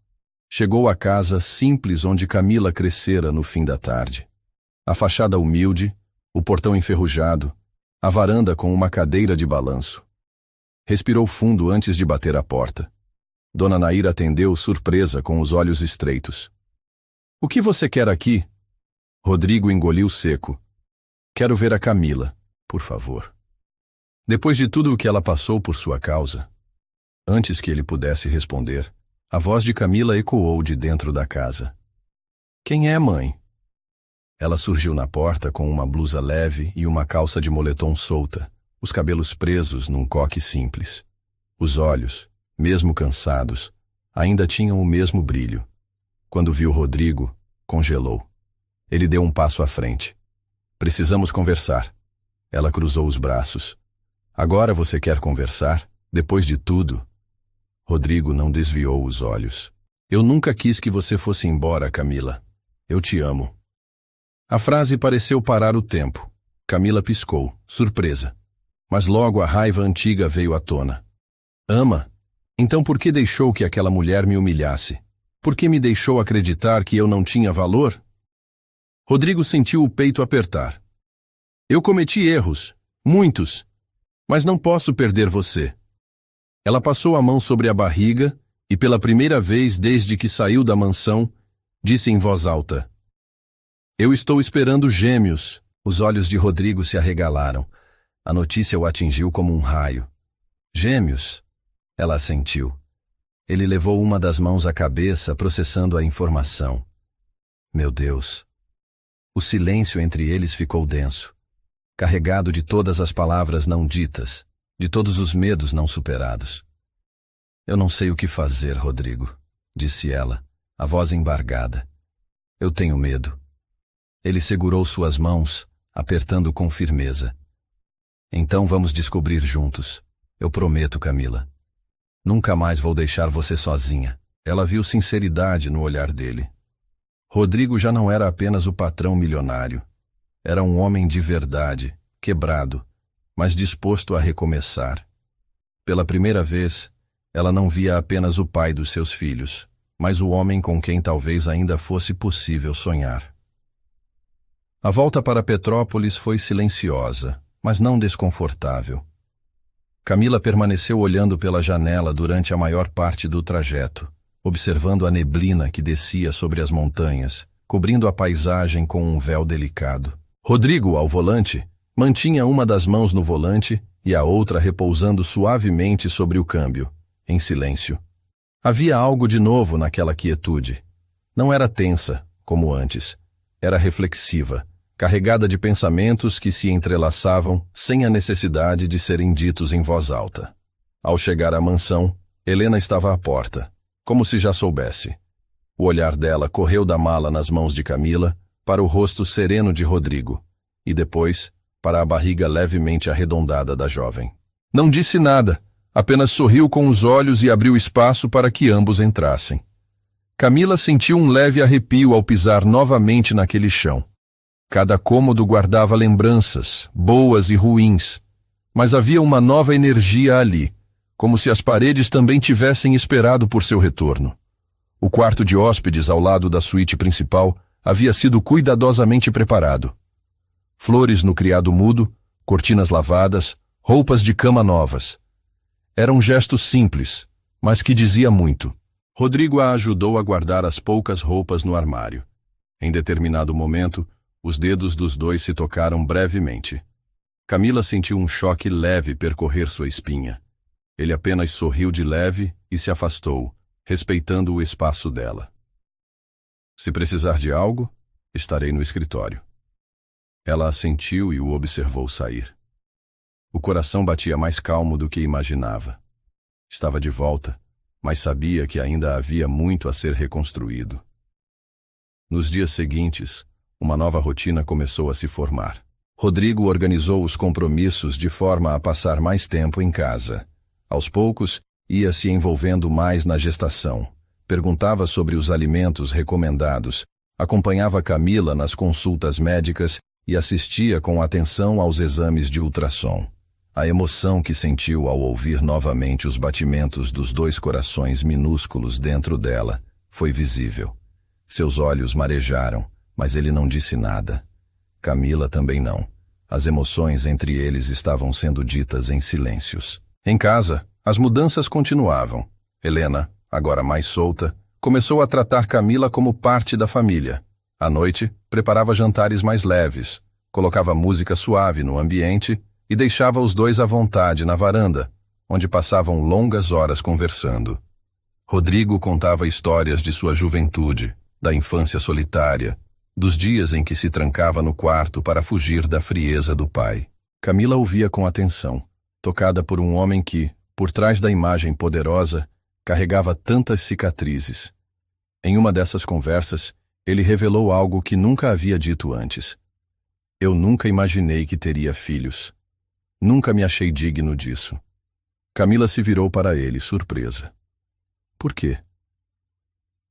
Chegou à casa simples onde Camila crescera no fim da tarde. A fachada humilde, o portão enferrujado, a varanda com uma cadeira de balanço. Respirou fundo antes de bater a porta. Dona Nair atendeu surpresa com os olhos estreitos. — O que você quer aqui? Rodrigo engoliu seco. Quero ver a Camila, por favor. Depois de tudo o que ela passou por sua causa. Antes que ele pudesse responder, a voz de Camila ecoou de dentro da casa. Quem é, mãe? Ela surgiu na porta com uma blusa leve e uma calça de moletom solta, os cabelos presos num coque simples. Os olhos, mesmo cansados, ainda tinham o mesmo brilho. Quando viu Rodrigo, congelou. Ele deu um passo à frente. Precisamos conversar. Ela cruzou os braços. Agora você quer conversar? Depois de tudo? Rodrigo não desviou os olhos. Eu nunca quis que você fosse embora, Camila. Eu te amo. A frase pareceu parar o tempo. Camila piscou, surpresa. Mas logo a raiva antiga veio à tona. Ama? Então por que deixou que aquela mulher me humilhasse? Por que me deixou acreditar que eu não tinha valor? Rodrigo sentiu o peito apertar. Eu cometi erros, muitos, mas não posso perder você. Ela passou a mão sobre a barriga e, pela primeira vez desde que saiu da mansão, disse em voz alta: Eu estou esperando gêmeos. Os olhos de Rodrigo se arregalaram. A notícia o atingiu como um raio. Gêmeos? Ela assentiu. Ele levou uma das mãos à cabeça, processando a informação. Meu Deus! O silêncio entre eles ficou denso, carregado de todas as palavras não ditas, de todos os medos não superados. Eu não sei o que fazer, Rodrigo, disse ela, a voz embargada. Eu tenho medo. Ele segurou suas mãos, apertando com firmeza. Então vamos descobrir juntos. Eu prometo, Camila. Nunca mais vou deixar você sozinha. Ela viu sinceridade no olhar dele. Rodrigo já não era apenas o patrão milionário. Era um homem de verdade, quebrado, mas disposto a recomeçar. Pela primeira vez, ela não via apenas o pai dos seus filhos, mas o homem com quem talvez ainda fosse possível sonhar. A volta para Petrópolis foi silenciosa, mas não desconfortável. Camila permaneceu olhando pela janela durante a maior parte do trajeto, observando a neblina que descia sobre as montanhas, cobrindo a paisagem com um véu delicado. Rodrigo, ao volante, mantinha uma das mãos no volante e a outra repousando suavemente sobre o câmbio, em silêncio. Havia algo de novo naquela quietude. Não era tensa, como antes. Era reflexiva, carregada de pensamentos que se entrelaçavam sem a necessidade de serem ditos em voz alta. Ao chegar à mansão, Helena estava à porta, como se já soubesse. O olhar dela correu da mala nas mãos de Camila para o rosto sereno de Rodrigo, e depois para a barriga levemente arredondada da jovem. Não disse nada, apenas sorriu com os olhos e abriu espaço para que ambos entrassem. Camila sentiu um leve arrepio ao pisar novamente naquele chão. Cada cômodo guardava lembranças, boas e ruins, mas havia uma nova energia ali, como se as paredes também tivessem esperado por seu retorno. O quarto de hóspedes ao lado da suíte principal havia sido cuidadosamente preparado. Flores no criado mudo, cortinas lavadas, roupas de cama novas. Era um gesto simples, mas que dizia muito. Rodrigo a ajudou a guardar as poucas roupas no armário. Em determinado momento, os dedos dos dois se tocaram brevemente. Camila sentiu um choque leve percorrer sua espinha. Ele apenas sorriu de leve e se afastou, respeitando o espaço dela. Se precisar de algo, estarei no escritório. Ela assentiu e o observou sair. O coração batia mais calmo do que imaginava. Estava de volta, mas sabia que ainda havia muito a ser reconstruído. Nos dias seguintes, uma nova rotina começou a se formar. Rodrigo organizou os compromissos de forma a passar mais tempo em casa. Aos poucos, ia se envolvendo mais na gestação. Perguntava sobre os alimentos recomendados, acompanhava Camila nas consultas médicas e assistia com atenção aos exames de ultrassom. A emoção que sentiu ao ouvir novamente os batimentos dos dois corações minúsculos dentro dela foi visível. Seus olhos marejaram, mas ele não disse nada. Camila também não. As emoções entre eles estavam sendo ditas em silêncios. Em casa, as mudanças continuavam. Helena, agora mais solta, começou a tratar Camila como parte da família. À noite, preparava jantares mais leves, colocava música suave no ambiente e deixava os dois à vontade na varanda, onde passavam longas horas conversando. Rodrigo contava histórias de sua juventude, da infância solitária, dos dias em que se trancava no quarto para fugir da frieza do pai. Camila ouvia com atenção, tocada por um homem que, por trás da imagem poderosa, carregava tantas cicatrizes. Em uma dessas conversas, ele revelou algo que nunca havia dito antes. Eu nunca imaginei que teria filhos. Nunca me achei digno disso. Camila se virou para ele, surpresa. Por quê?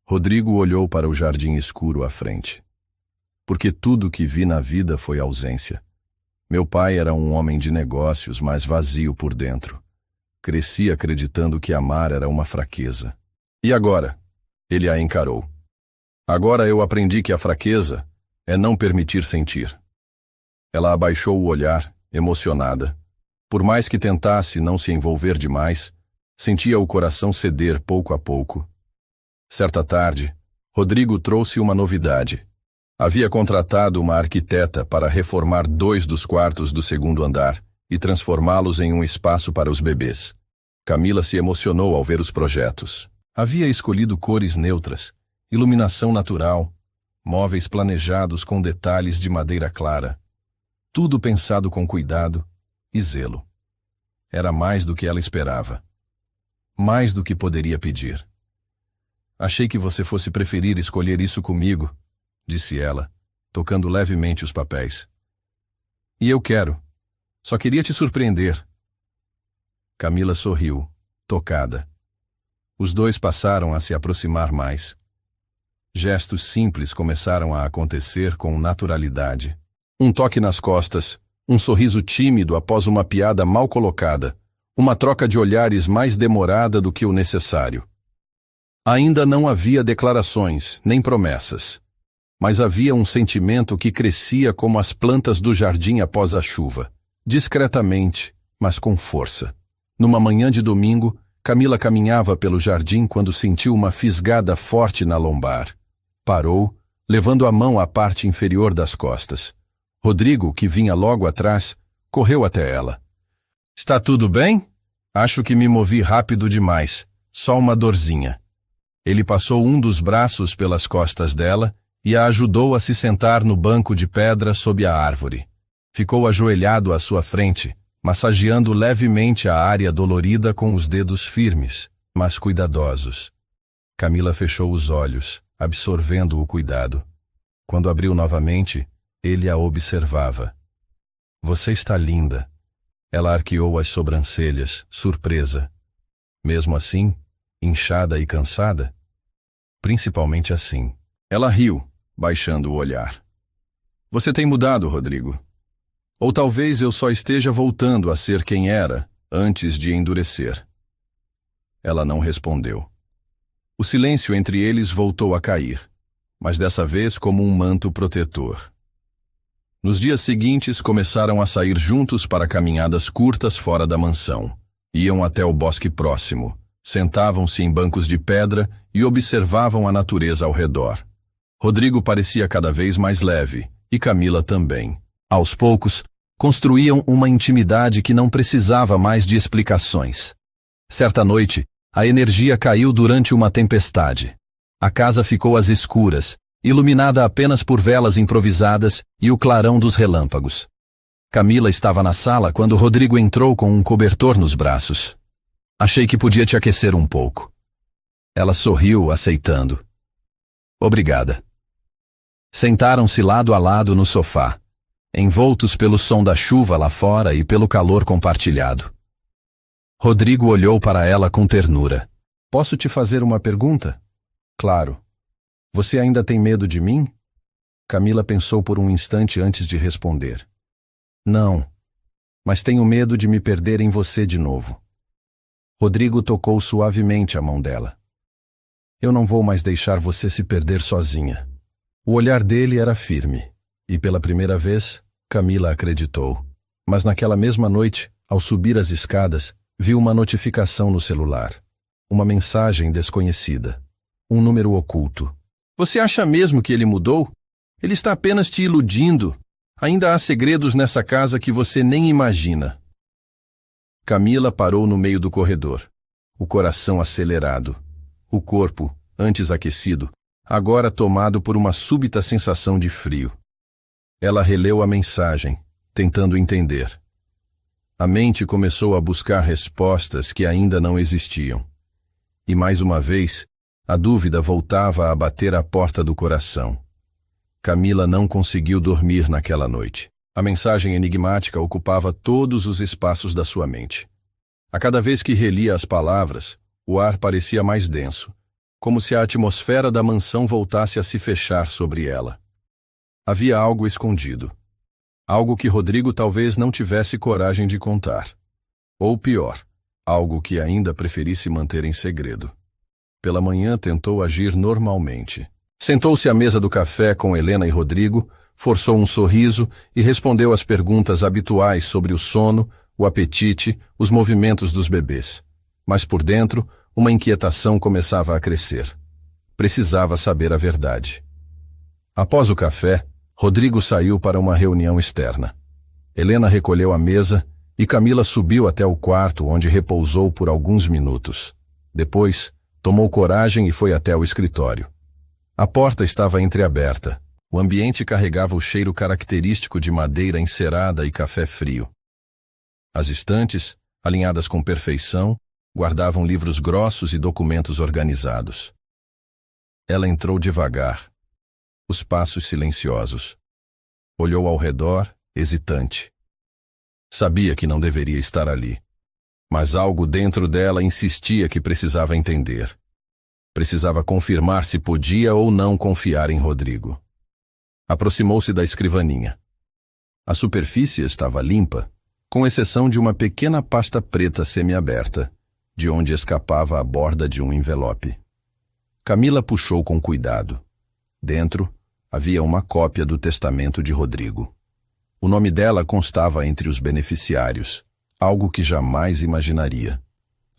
Rodrigo olhou para o jardim escuro à frente. Porque tudo que vi na vida foi ausência. Meu pai era um homem de negócios, mas vazio por dentro. Cresci acreditando que amar era uma fraqueza. E agora? Ele a encarou. Agora eu aprendi que a fraqueza é não permitir sentir. Ela abaixou o olhar, emocionada. Por mais que tentasse não se envolver demais, sentia o coração ceder pouco a pouco. Certa tarde, Rodrigo trouxe uma novidade. Havia contratado uma arquiteta para reformar 2 dos quartos do segundo andar e transformá-los em um espaço para os bebês. Camila se emocionou ao ver os projetos. Havia escolhido cores neutras, iluminação natural, móveis planejados com detalhes de madeira clara. Tudo pensado com cuidado e zelo. Era mais do que ela esperava. Mais do que poderia pedir. Achei que você fosse preferir escolher isso comigo, disse ela, tocando levemente os papéis. E eu quero. Só queria te surpreender. Camila sorriu, tocada. Os dois passaram a se aproximar mais. Gestos simples começaram a acontecer com naturalidade. Um toque nas costas, um sorriso tímido após uma piada mal colocada, uma troca de olhares mais demorada do que o necessário. Ainda não havia declarações, nem promessas. Mas havia um sentimento que crescia como as plantas do jardim após a chuva, discretamente, mas com força. Numa manhã de domingo, Camila caminhava pelo jardim quando sentiu uma fisgada forte na lombar. Parou, levando a mão à parte inferior das costas. Rodrigo, que vinha logo atrás, correu até ela. Está tudo bem? Acho que me movi rápido demais. Só uma dorzinha. Ele passou um dos braços pelas costas dela e a ajudou a se sentar no banco de pedra sob a árvore. Ficou ajoelhado à sua frente, massageando levemente a área dolorida com os dedos firmes, mas cuidadosos. Camila fechou os olhos, absorvendo o cuidado. Quando abriu novamente, ele a observava. Você está linda. Ela arqueou as sobrancelhas, surpresa. Mesmo assim, inchada e cansada? Principalmente assim. Ela riu, baixando o olhar. Você tem mudado, Rodrigo. Ou talvez eu só esteja voltando a ser quem era antes de endurecer. Ela não respondeu. O silêncio entre eles voltou a cair, mas dessa vez como um manto protetor. Nos dias seguintes começaram a sair juntos para caminhadas curtas fora da mansão. Iam até o bosque próximo, sentavam-se em bancos de pedra e observavam a natureza ao redor. Rodrigo parecia cada vez mais leve, e Camila também. Aos poucos, construíam uma intimidade que não precisava mais de explicações. Certa noite, a energia caiu durante uma tempestade. A casa ficou às escuras, iluminada apenas por velas improvisadas e o clarão dos relâmpagos. Camila estava na sala quando Rodrigo entrou com um cobertor nos braços. Achei que podia te aquecer um pouco. Ela sorriu, aceitando. Obrigada. Sentaram-se lado a lado no sofá, envoltos pelo som da chuva lá fora e pelo calor compartilhado. Rodrigo olhou para ela com ternura. Posso te fazer uma pergunta? Claro. Você ainda tem medo de mim? Camila pensou por um instante antes de responder. Não, mas tenho medo de me perder em você de novo. Rodrigo tocou suavemente a mão dela. Eu não vou mais deixar você se perder sozinha. O olhar dele era firme, e pela primeira vez, Camila acreditou. Mas naquela mesma noite, ao subir as escadas, viu uma notificação no celular. Uma mensagem desconhecida. Um número oculto. Você acha mesmo que ele mudou? Ele está apenas te iludindo. Ainda há segredos nessa casa que você nem imagina. Camila parou no meio do corredor, o coração acelerado, o corpo, antes aquecido, agora tomado por uma súbita sensação de frio. Ela releu a mensagem, tentando entender. A mente começou a buscar respostas que ainda não existiam. E mais uma vez, a dúvida voltava a bater à porta do coração. Camila não conseguiu dormir naquela noite. A mensagem enigmática ocupava todos os espaços da sua mente. A cada vez que relia as palavras, o ar parecia mais denso, como se a atmosfera da mansão voltasse a se fechar sobre ela. Havia algo escondido. Algo que Rodrigo talvez não tivesse coragem de contar. Ou pior, algo que ainda preferisse manter em segredo. Pela manhã tentou agir normalmente. Sentou-se à mesa do café com Helena e Rodrigo, forçou um sorriso e respondeu às perguntas habituais sobre o sono, o apetite, os movimentos dos bebês. Mas por dentro, uma inquietação começava a crescer. Precisava saber a verdade. Após o café, Rodrigo saiu para uma reunião externa. Helena recolheu a mesa e Camila subiu até o quarto, onde repousou por alguns minutos. Depois, tomou coragem e foi até o escritório. A porta estava entreaberta. O ambiente carregava o cheiro característico de madeira encerada e café frio. As estantes, alinhadas com perfeição, guardavam livros grossos e documentos organizados. Ela entrou devagar, os passos silenciosos. Olhou ao redor, hesitante. Sabia que não deveria estar ali, mas algo dentro dela insistia que precisava entender. Precisava confirmar se podia ou não confiar em Rodrigo. Aproximou-se da escrivaninha. A superfície estava limpa, com exceção de uma pequena pasta preta semiaberta, de onde escapava a borda de um envelope. Camila puxou com cuidado. Dentro, havia uma cópia do testamento de Rodrigo. O nome dela constava entre os beneficiários, algo que jamais imaginaria.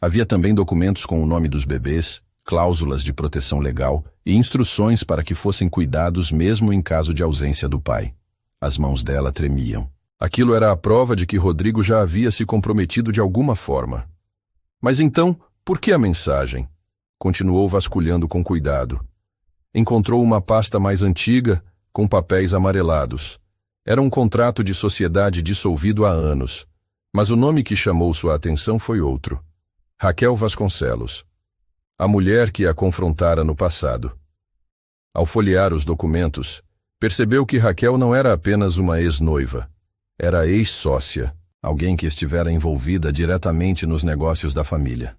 Havia também documentos com o nome dos bebês, cláusulas de proteção legal e instruções para que fossem cuidados mesmo em caso de ausência do pai. As mãos dela tremiam. Aquilo era a prova de que Rodrigo já havia se comprometido de alguma forma. Mas então, por que a mensagem? Continuou vasculhando com cuidado. Encontrou uma pasta mais antiga, com papéis amarelados. Era um contrato de sociedade dissolvido há anos, mas o nome que chamou sua atenção foi outro. Raquel Vasconcelos. A mulher que a confrontara no passado. Ao folhear os documentos, percebeu que Raquel não era apenas uma ex-noiva. Era ex-sócia, alguém que estivera envolvida diretamente nos negócios da família.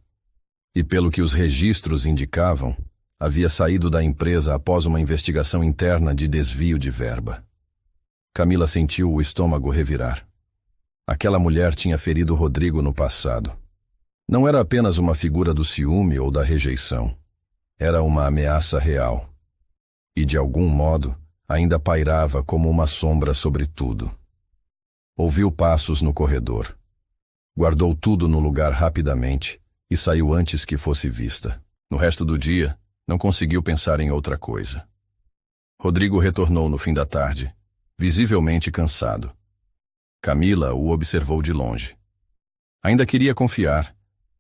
E pelo que os registros indicavam, havia saído da empresa após uma investigação interna de desvio de verba. Camila sentiu o estômago revirar. Aquela mulher tinha ferido Rodrigo no passado. Não era apenas uma figura do ciúme ou da rejeição. Era uma ameaça real. E, de algum modo, ainda pairava como uma sombra sobre tudo. Ouviu passos no corredor. Guardou tudo no lugar rapidamente e saiu antes que fosse vista. No resto do dia, não conseguiu pensar em outra coisa. Rodrigo retornou no fim da tarde, visivelmente cansado. Camila o observou de longe. Ainda queria confiar,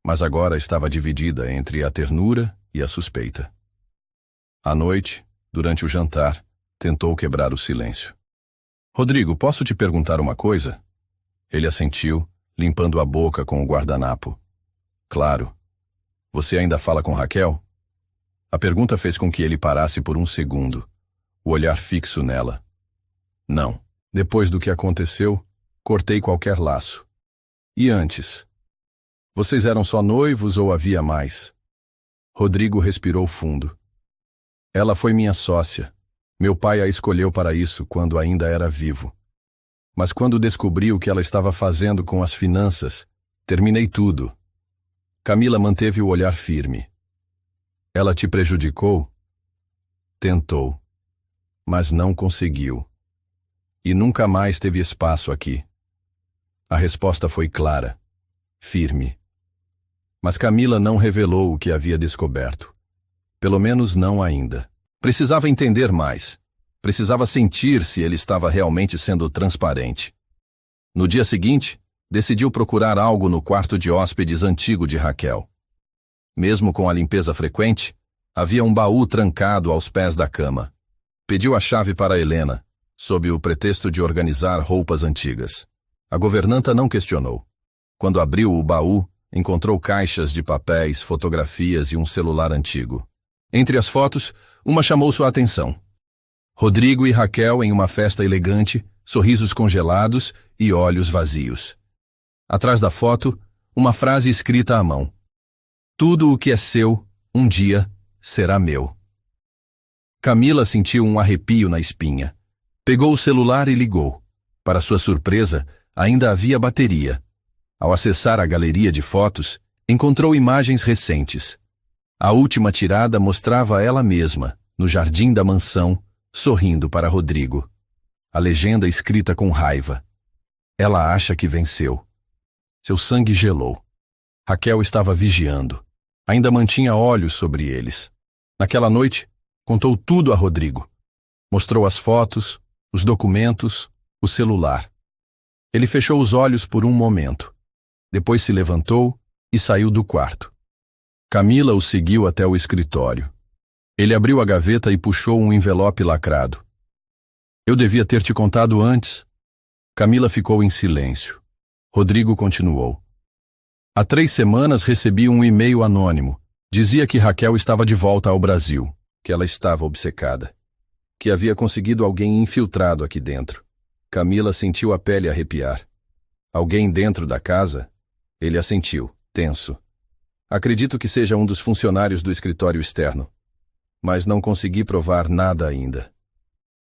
mas agora estava dividida entre a ternura e a suspeita. À noite, durante o jantar, tentou quebrar o silêncio. Rodrigo, posso te perguntar uma coisa? Ele assentiu, limpando a boca com o guardanapo. Claro. Você ainda fala com Raquel? A pergunta fez com que ele parasse por um segundo, o olhar fixo nela. Não. Depois do que aconteceu, cortei qualquer laço. E antes? Vocês eram só noivos ou havia mais? Rodrigo respirou fundo. Ela foi minha sócia. Meu pai a escolheu para isso quando ainda era vivo. Mas quando descobri o que ela estava fazendo com as finanças, terminei tudo. Camila manteve o olhar firme. Ela te prejudicou? Tentou, mas não conseguiu. E nunca mais teve espaço aqui. A resposta foi clara, firme. Mas Camila não revelou o que havia descoberto. Pelo menos não ainda. Precisava entender mais. Precisava sentir se ele estava realmente sendo transparente. No dia seguinte, decidiu procurar algo no quarto de hóspedes antigo de Raquel. Mesmo com a limpeza frequente, havia um baú trancado aos pés da cama. Pediu a chave para Helena, sob o pretexto de organizar roupas antigas. A governanta não questionou. Quando abriu o baú, encontrou caixas de papéis, fotografias e um celular antigo. Entre as fotos, uma chamou sua atenção. Rodrigo e Raquel em uma festa elegante, sorrisos congelados e olhos vazios. Atrás da foto, uma frase escrita à mão. Tudo o que é seu, um dia, será meu. Camila sentiu um arrepio na espinha. Pegou o celular e ligou. Para sua surpresa, ainda havia bateria. Ao acessar a galeria de fotos, encontrou imagens recentes. A última tirada mostrava ela mesma, no jardim da mansão, sorrindo para Rodrigo. A legenda escrita com raiva. Ela acha que venceu. Seu sangue gelou. Raquel estava vigiando. Ainda mantinha olhos sobre eles. Naquela noite, contou tudo a Rodrigo. Mostrou as fotos, os documentos, o celular. Ele fechou os olhos por um momento. Depois se levantou e saiu do quarto. Camila o seguiu até o escritório. Ele abriu a gaveta e puxou um envelope lacrado. Eu devia ter te contado antes. Camila ficou em silêncio. Rodrigo continuou. Há 3 semanas recebi um e-mail anônimo. Dizia que Raquel estava de volta ao Brasil, que ela estava obcecada, que havia conseguido alguém infiltrado aqui dentro. Camila sentiu a pele arrepiar. Alguém dentro da casa? Ele assentiu, tenso. Acredito que seja um dos funcionários do escritório externo, mas não consegui provar nada ainda.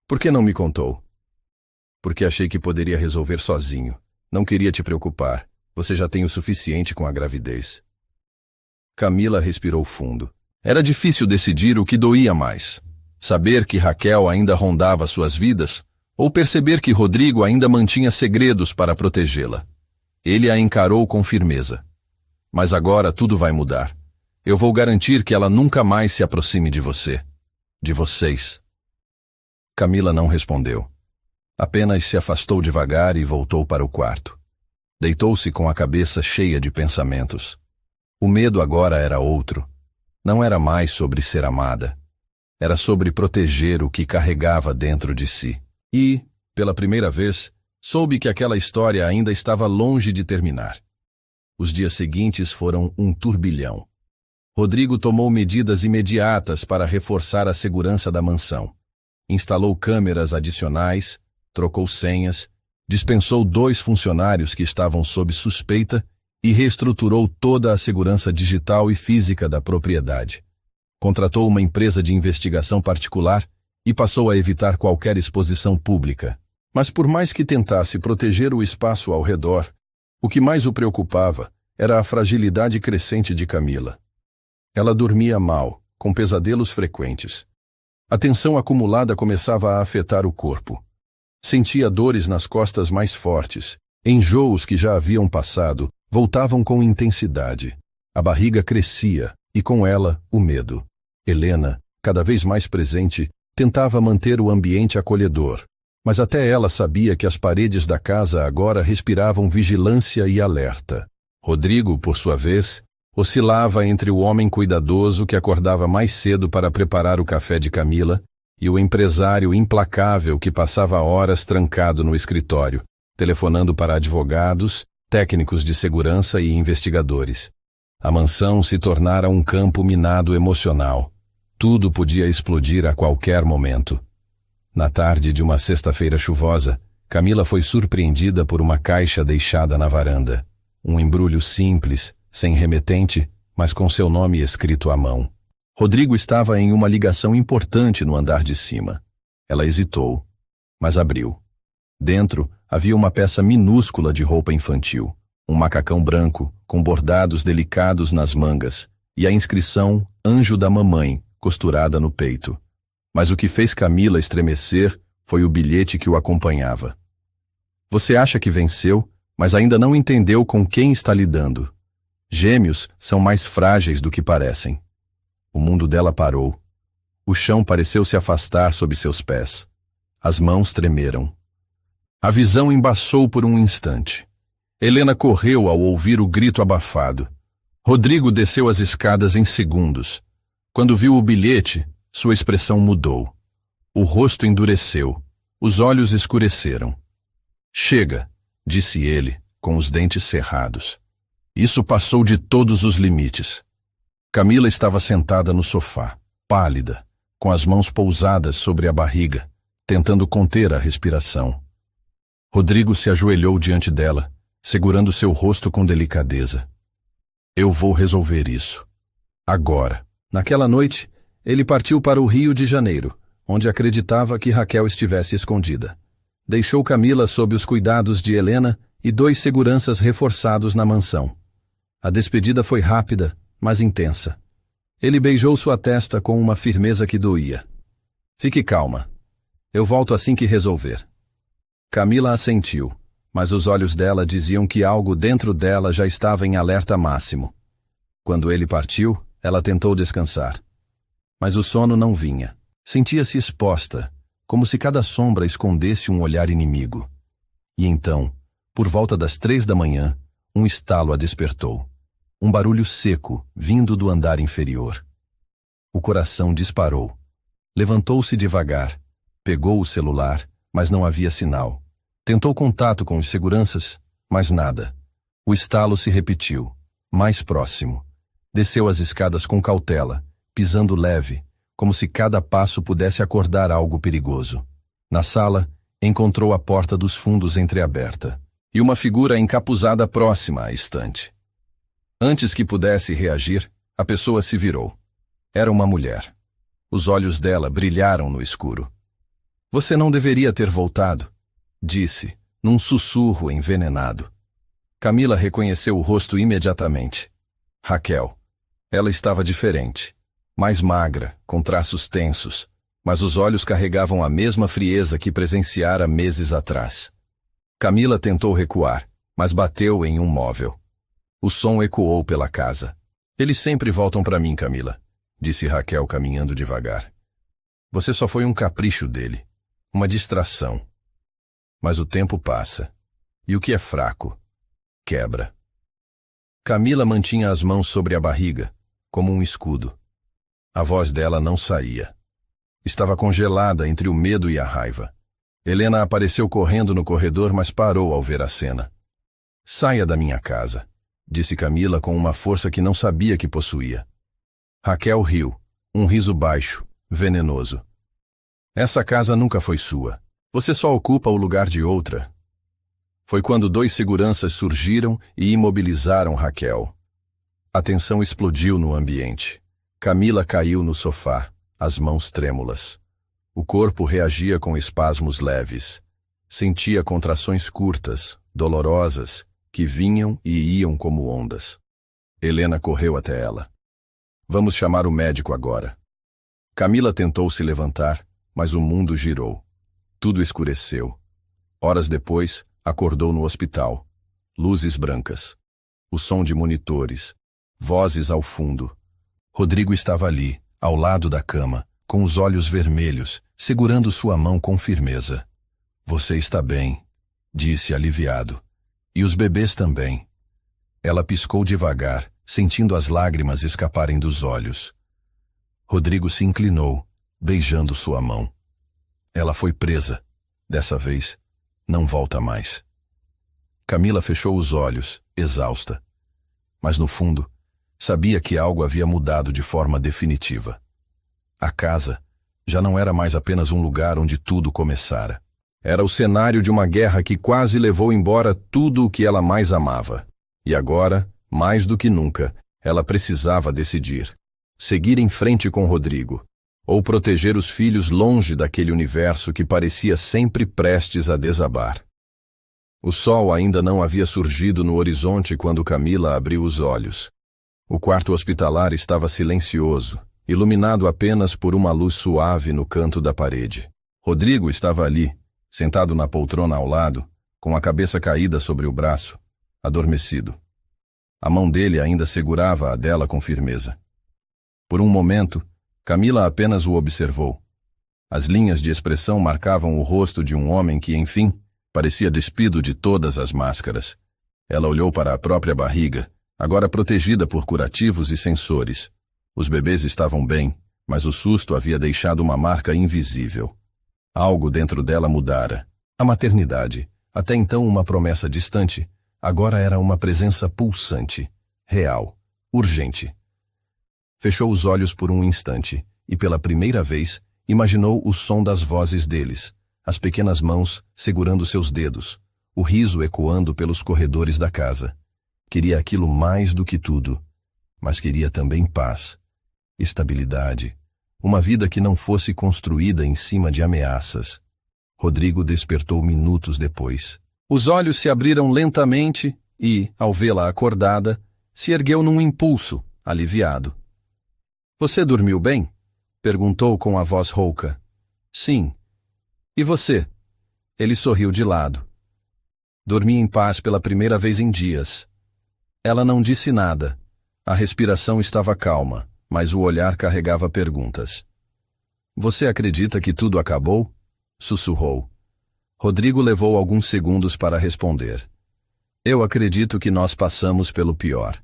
Por que não me contou? Porque achei que poderia resolver sozinho. Não queria te preocupar. Você já tem o suficiente com a gravidez. Camila respirou fundo. Era difícil decidir o que doía mais. Saber que Raquel ainda rondava suas vidas, ou perceber que Rodrigo ainda mantinha segredos para protegê-la. Ele a encarou com firmeza. Mas agora tudo vai mudar. Eu vou garantir que ela nunca mais se aproxime de você. De vocês. Camila não respondeu. Apenas se afastou devagar e voltou para o quarto. Deitou-se com a cabeça cheia de pensamentos. O medo agora era outro. Não era mais sobre ser amada. Era sobre proteger o que carregava dentro de si. E, pela primeira vez, soube que aquela história ainda estava longe de terminar. Os dias seguintes foram um turbilhão. Rodrigo tomou medidas imediatas para reforçar a segurança da mansão. Instalou câmeras adicionais, trocou senhas, dispensou 2 funcionários que estavam sob suspeita e reestruturou toda a segurança digital e física da propriedade. Contratou uma empresa de investigação particular e passou a evitar qualquer exposição pública. Mas por mais que tentasse proteger o espaço ao redor, o que mais o preocupava era a fragilidade crescente de Camila. Ela dormia mal, com pesadelos frequentes. A tensão acumulada começava a afetar o corpo. Sentia dores nas costas mais fortes. Enjoos que já haviam passado voltavam com intensidade. A barriga crescia e com ela o medo. Helena, cada vez mais presente, tentava manter o ambiente acolhedor, mas até ela sabia que as paredes da casa agora respiravam vigilância e alerta. Rodrigo, por sua vez, oscilava entre o homem cuidadoso que acordava mais cedo para preparar o café de Camila e o empresário implacável que passava horas trancado no escritório, telefonando para advogados, técnicos de segurança e investigadores. A mansão se tornara um campo minado emocional. Tudo podia explodir a qualquer momento. Na tarde de uma sexta-feira chuvosa, Camila foi surpreendida por uma caixa deixada na varanda. Um embrulho simples, sem remetente, mas com seu nome escrito à mão. Rodrigo estava em uma ligação importante no andar de cima. Ela hesitou, mas abriu. Dentro havia uma peça minúscula de roupa infantil, um macacão branco, com bordados delicados nas mangas, e a inscrição Anjo da Mamãe, costurada no peito. Mas o que fez Camila estremecer foi o bilhete que o acompanhava. Você acha que venceu, mas ainda não entendeu com quem está lidando. Gêmeos são mais frágeis do que parecem. O mundo dela parou. O chão pareceu se afastar sob seus pés. As mãos tremeram. A visão embaçou por um instante. Helena correu ao ouvir o grito abafado. Rodrigo desceu as escadas em segundos. Quando viu o bilhete, sua expressão mudou. O rosto endureceu. Os olhos escureceram. Chega, disse ele, com os dentes cerrados. Isso passou de todos os limites. Camila estava sentada no sofá, pálida, com as mãos pousadas sobre a barriga, tentando conter a respiração. Rodrigo se ajoelhou diante dela, segurando seu rosto com delicadeza. Eu vou resolver isso. Agora. Naquela noite, ele partiu para o Rio de Janeiro, onde acreditava que Raquel estivesse escondida. Deixou Camila sob os cuidados de Helena e 2 seguranças reforçados na mansão. A despedida foi rápida, mas intensa. Ele beijou sua testa com uma firmeza que doía. Fique calma. Eu volto assim que resolver. Camila assentiu, mas os olhos dela diziam que algo dentro dela já estava em alerta máximo. Quando ele partiu, ela tentou descansar. Mas o sono não vinha. Sentia-se exposta, como se cada sombra escondesse um olhar inimigo. E então, por volta das 3 da manhã, um estalo a despertou. Um barulho seco, vindo do andar inferior. O coração disparou. Levantou-se devagar. Pegou o celular, mas não havia sinal. Tentou contato com os seguranças, mas nada. O estalo se repetiu, mais próximo. Desceu as escadas com cautela, pisando leve, como se cada passo pudesse acordar algo perigoso. Na sala, encontrou a porta dos fundos entreaberta e uma figura encapuzada próxima à estante. Antes que pudesse reagir, a pessoa se virou. Era uma mulher. Os olhos dela brilharam no escuro. Você não deveria ter voltado, disse, num sussurro envenenado. Camila reconheceu o rosto imediatamente. Raquel. Ela estava diferente, mais magra, com traços tensos, mas os olhos carregavam a mesma frieza que presenciara meses atrás. Camila tentou recuar, mas bateu em um móvel. O som ecoou pela casa. Eles sempre voltam para mim, Camila, disse Raquel caminhando devagar. Você só foi um capricho dele, uma distração. Mas o tempo passa, e o que é fraco, quebra. Camila mantinha as mãos sobre a barriga, como um escudo. A voz dela não saía. Estava congelada entre o medo e a raiva. Helena apareceu correndo no corredor, mas parou ao ver a cena. Saia da minha casa, disse Camila com uma força que não sabia que possuía. Raquel riu, um riso baixo, venenoso. Essa casa nunca foi sua. Você só ocupa o lugar de outra. Foi quando 2 seguranças surgiram e imobilizaram Raquel. A tensão explodiu no ambiente. Camila caiu no sofá, as mãos trêmulas. O corpo reagia com espasmos leves. Sentia contrações curtas, dolorosas, que vinham e iam como ondas. Helena correu até ela. Vamos chamar o médico agora. Camila tentou se levantar, mas o mundo girou. Tudo escureceu. Horas depois, acordou no hospital. Luzes brancas. O som de monitores. Vozes ao fundo. Rodrigo estava ali, ao lado da cama, com os olhos vermelhos, segurando sua mão com firmeza. Você está bem, disse aliviado. E os bebês também. Ela piscou devagar, sentindo as lágrimas escaparem dos olhos. Rodrigo se inclinou, beijando sua mão. Ela foi presa. Dessa vez, não volta mais. Camila fechou os olhos, exausta. Mas no fundo, sabia que algo havia mudado de forma definitiva. A casa já não era mais apenas um lugar onde tudo começara. Era o cenário de uma guerra que quase levou embora tudo o que ela mais amava. E agora, mais do que nunca, ela precisava decidir. Seguir em frente com Rodrigo, ou proteger os filhos longe daquele universo que parecia sempre prestes a desabar. O sol ainda não havia surgido no horizonte quando Camila abriu os olhos. O quarto hospitalar estava silencioso, iluminado apenas por uma luz suave no canto da parede. Rodrigo estava ali, sentado na poltrona ao lado, com a cabeça caída sobre o braço, adormecido. A mão dele ainda segurava a dela com firmeza. Por um momento, Camila apenas o observou. As linhas de expressão marcavam o rosto de um homem que, enfim, parecia despido de todas as máscaras. Ela olhou para a própria barriga, agora protegida por curativos e sensores. Os bebês estavam bem, mas o susto havia deixado uma marca invisível. Algo dentro dela mudara. A maternidade, até então uma promessa distante, agora era uma presença pulsante, real, urgente. Fechou os olhos por um instante e, pela primeira vez, imaginou o som das vozes deles, as pequenas mãos segurando seus dedos, o riso ecoando pelos corredores da casa. Queria aquilo mais do que tudo, mas queria também paz, estabilidade, uma vida que não fosse construída em cima de ameaças. Rodrigo despertou minutos depois. Os olhos se abriram lentamente e, ao vê-la acordada, se ergueu num impulso, aliviado. "Você dormiu bem?" perguntou com a voz rouca. "Sim. E você?" Ele sorriu de lado. "Dormi em paz pela primeira vez em dias." Ela não disse nada. A respiração estava calma, mas o olhar carregava perguntas. "Você acredita que tudo acabou?" sussurrou. Rodrigo levou alguns segundos para responder. "Eu acredito que nós passamos pelo pior,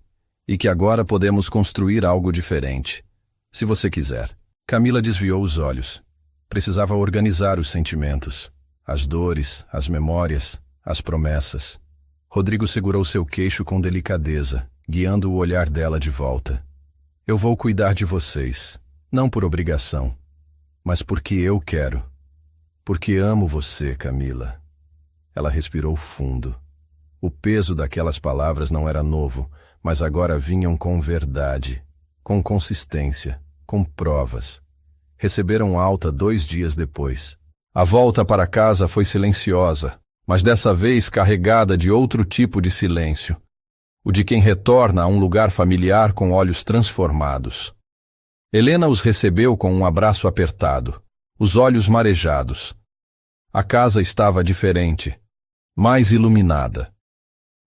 e que agora podemos construir algo diferente. Se você quiser." Camila desviou os olhos. Precisava organizar os sentimentos, as dores, as memórias, as promessas. Rodrigo segurou seu queixo com delicadeza, guiando o olhar dela de volta. "Eu vou cuidar de vocês, não por obrigação, mas porque eu quero. Porque amo você, Camila." Ela respirou fundo. O peso daquelas palavras não era novo, mas agora vinham com verdade, com consistência, com provas. Receberam alta 2 dias depois. A volta para casa foi silenciosa, mas dessa vez carregada de outro tipo de silêncio, o de quem retorna a um lugar familiar com olhos transformados. Helena os recebeu com um abraço apertado, os olhos marejados. A casa estava diferente, mais iluminada.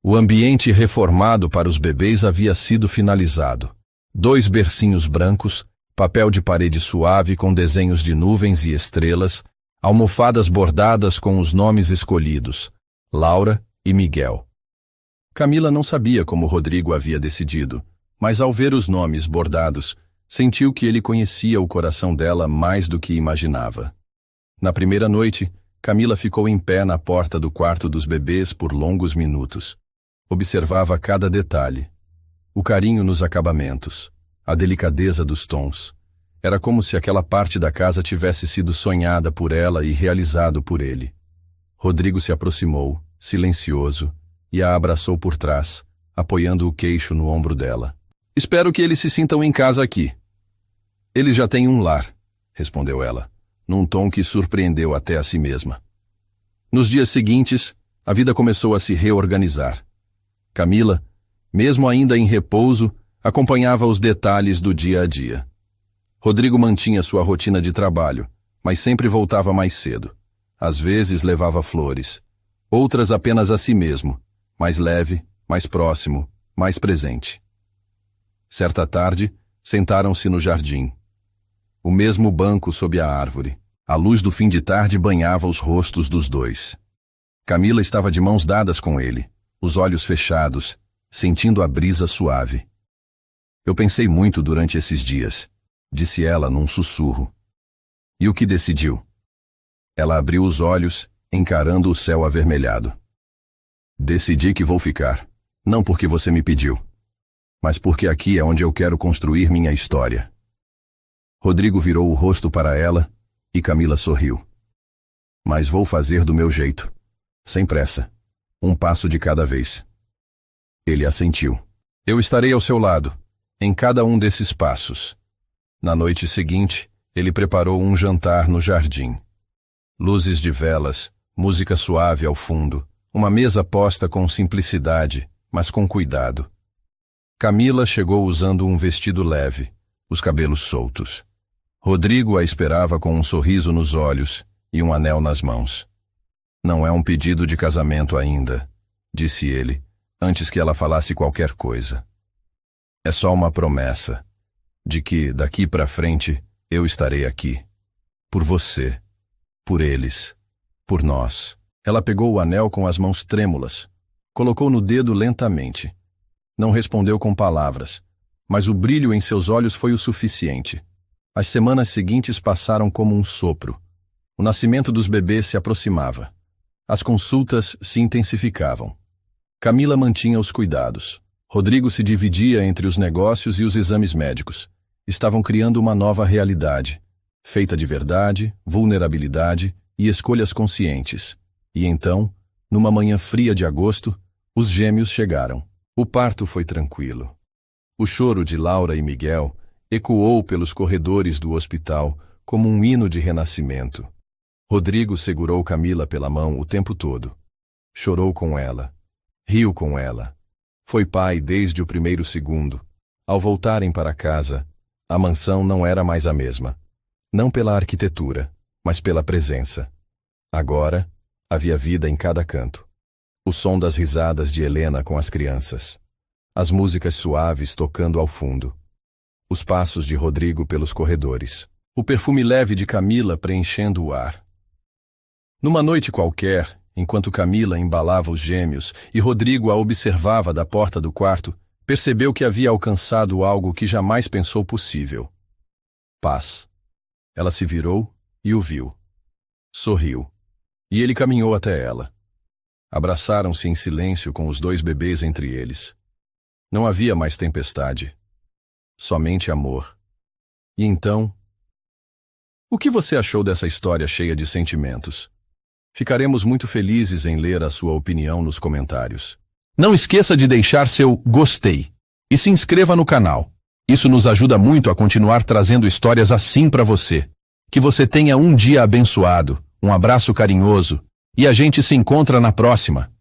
O ambiente reformado para os bebês havia sido finalizado. 2 bercinhos brancos, papel de parede suave com desenhos de nuvens e estrelas, almofadas bordadas com os nomes escolhidos, Laura e Miguel. Camila não sabia como Rodrigo havia decidido, mas ao ver os nomes bordados, sentiu que ele conhecia o coração dela mais do que imaginava. Na primeira noite, Camila ficou em pé na porta do quarto dos bebês por longos minutos. Observava cada detalhe. O carinho nos acabamentos, a delicadeza dos tons. Era como se aquela parte da casa tivesse sido sonhada por ela e realizado por ele. Rodrigo se aproximou, silencioso, e a abraçou por trás, apoiando o queixo no ombro dela. "Espero que eles se sintam em casa aqui." "Eles já têm um lar", respondeu ela, num tom que surpreendeu até a si mesma. Nos dias seguintes, a vida começou a se reorganizar. Camila, mesmo ainda em repouso, acompanhava os detalhes do dia a dia. Rodrigo mantinha sua rotina de trabalho, mas sempre voltava mais cedo. Às vezes levava flores, outras apenas a si mesmo, mais leve, mais próximo, mais presente. Certa tarde, sentaram-se no jardim. O mesmo banco sob a árvore. A luz do fim de tarde banhava os rostos dos dois. Camila estava de mãos dadas com ele, os olhos fechados, sentindo a brisa suave. "Eu pensei muito durante esses dias", disse ela num sussurro. "E o que decidiu?" Ela abriu os olhos, encarando o céu avermelhado. "Decidi que vou ficar, não porque você me pediu, mas porque aqui é onde eu quero construir minha história." Rodrigo virou o rosto para ela e Camila sorriu. "Mas vou fazer do meu jeito, sem pressa, um passo de cada vez." Ele assentiu. "Eu estarei ao seu lado, em cada um desses passos." Na noite seguinte, ele preparou um jantar no jardim. Luzes de velas, música suave ao fundo, uma mesa posta com simplicidade, mas com cuidado. Camila chegou usando um vestido leve, os cabelos soltos. Rodrigo a esperava com um sorriso nos olhos e um anel nas mãos. "Não é um pedido de casamento ainda", disse ele, antes que ela falasse qualquer coisa. "É só uma promessa, de que, daqui para frente, eu estarei aqui. Por você. Por eles. Por nós. Ela pegou o anel com as mãos trêmulas. Colocou no dedo lentamente. Não respondeu com palavras, mas o brilho em seus olhos foi o suficiente. As semanas seguintes passaram como um sopro. O nascimento dos bebês se aproximava. As consultas se intensificavam. Camila mantinha os cuidados. Rodrigo se dividia entre os negócios e os exames médicos. Estavam criando uma nova realidade, feita de verdade, vulnerabilidade e escolhas conscientes. E então, numa manhã fria de agosto, os gêmeos chegaram. O parto foi tranquilo. O choro de Laura e Miguel ecoou pelos corredores do hospital como um hino de renascimento. Rodrigo segurou Camila pela mão o tempo todo. Chorou com ela. Riu com ela. Foi pai desde o primeiro segundo. Ao voltarem para casa, a mansão não era mais a mesma. Não pela arquitetura, mas pela presença. Agora, havia vida em cada canto. O som das risadas de Helena com as crianças. As músicas suaves tocando ao fundo. Os passos de Rodrigo pelos corredores. O perfume leve de Camila preenchendo o ar. Numa noite qualquer, enquanto Camila embalava os gêmeos e Rodrigo a observava da porta do quarto, percebeu que havia alcançado algo que jamais pensou possível. Paz. Ela se virou e o viu. Sorriu. E ele caminhou até ela. Abraçaram-se em silêncio com os dois bebês entre eles. Não havia mais tempestade. Somente amor. E então... O que você achou dessa história cheia de sentimentos? Ficaremos muito felizes em ler a sua opinião nos comentários. Não esqueça de deixar seu gostei e se inscreva no canal. Isso nos ajuda muito a continuar trazendo histórias assim para você. Que você tenha um dia abençoado, um abraço carinhoso e a gente se encontra na próxima.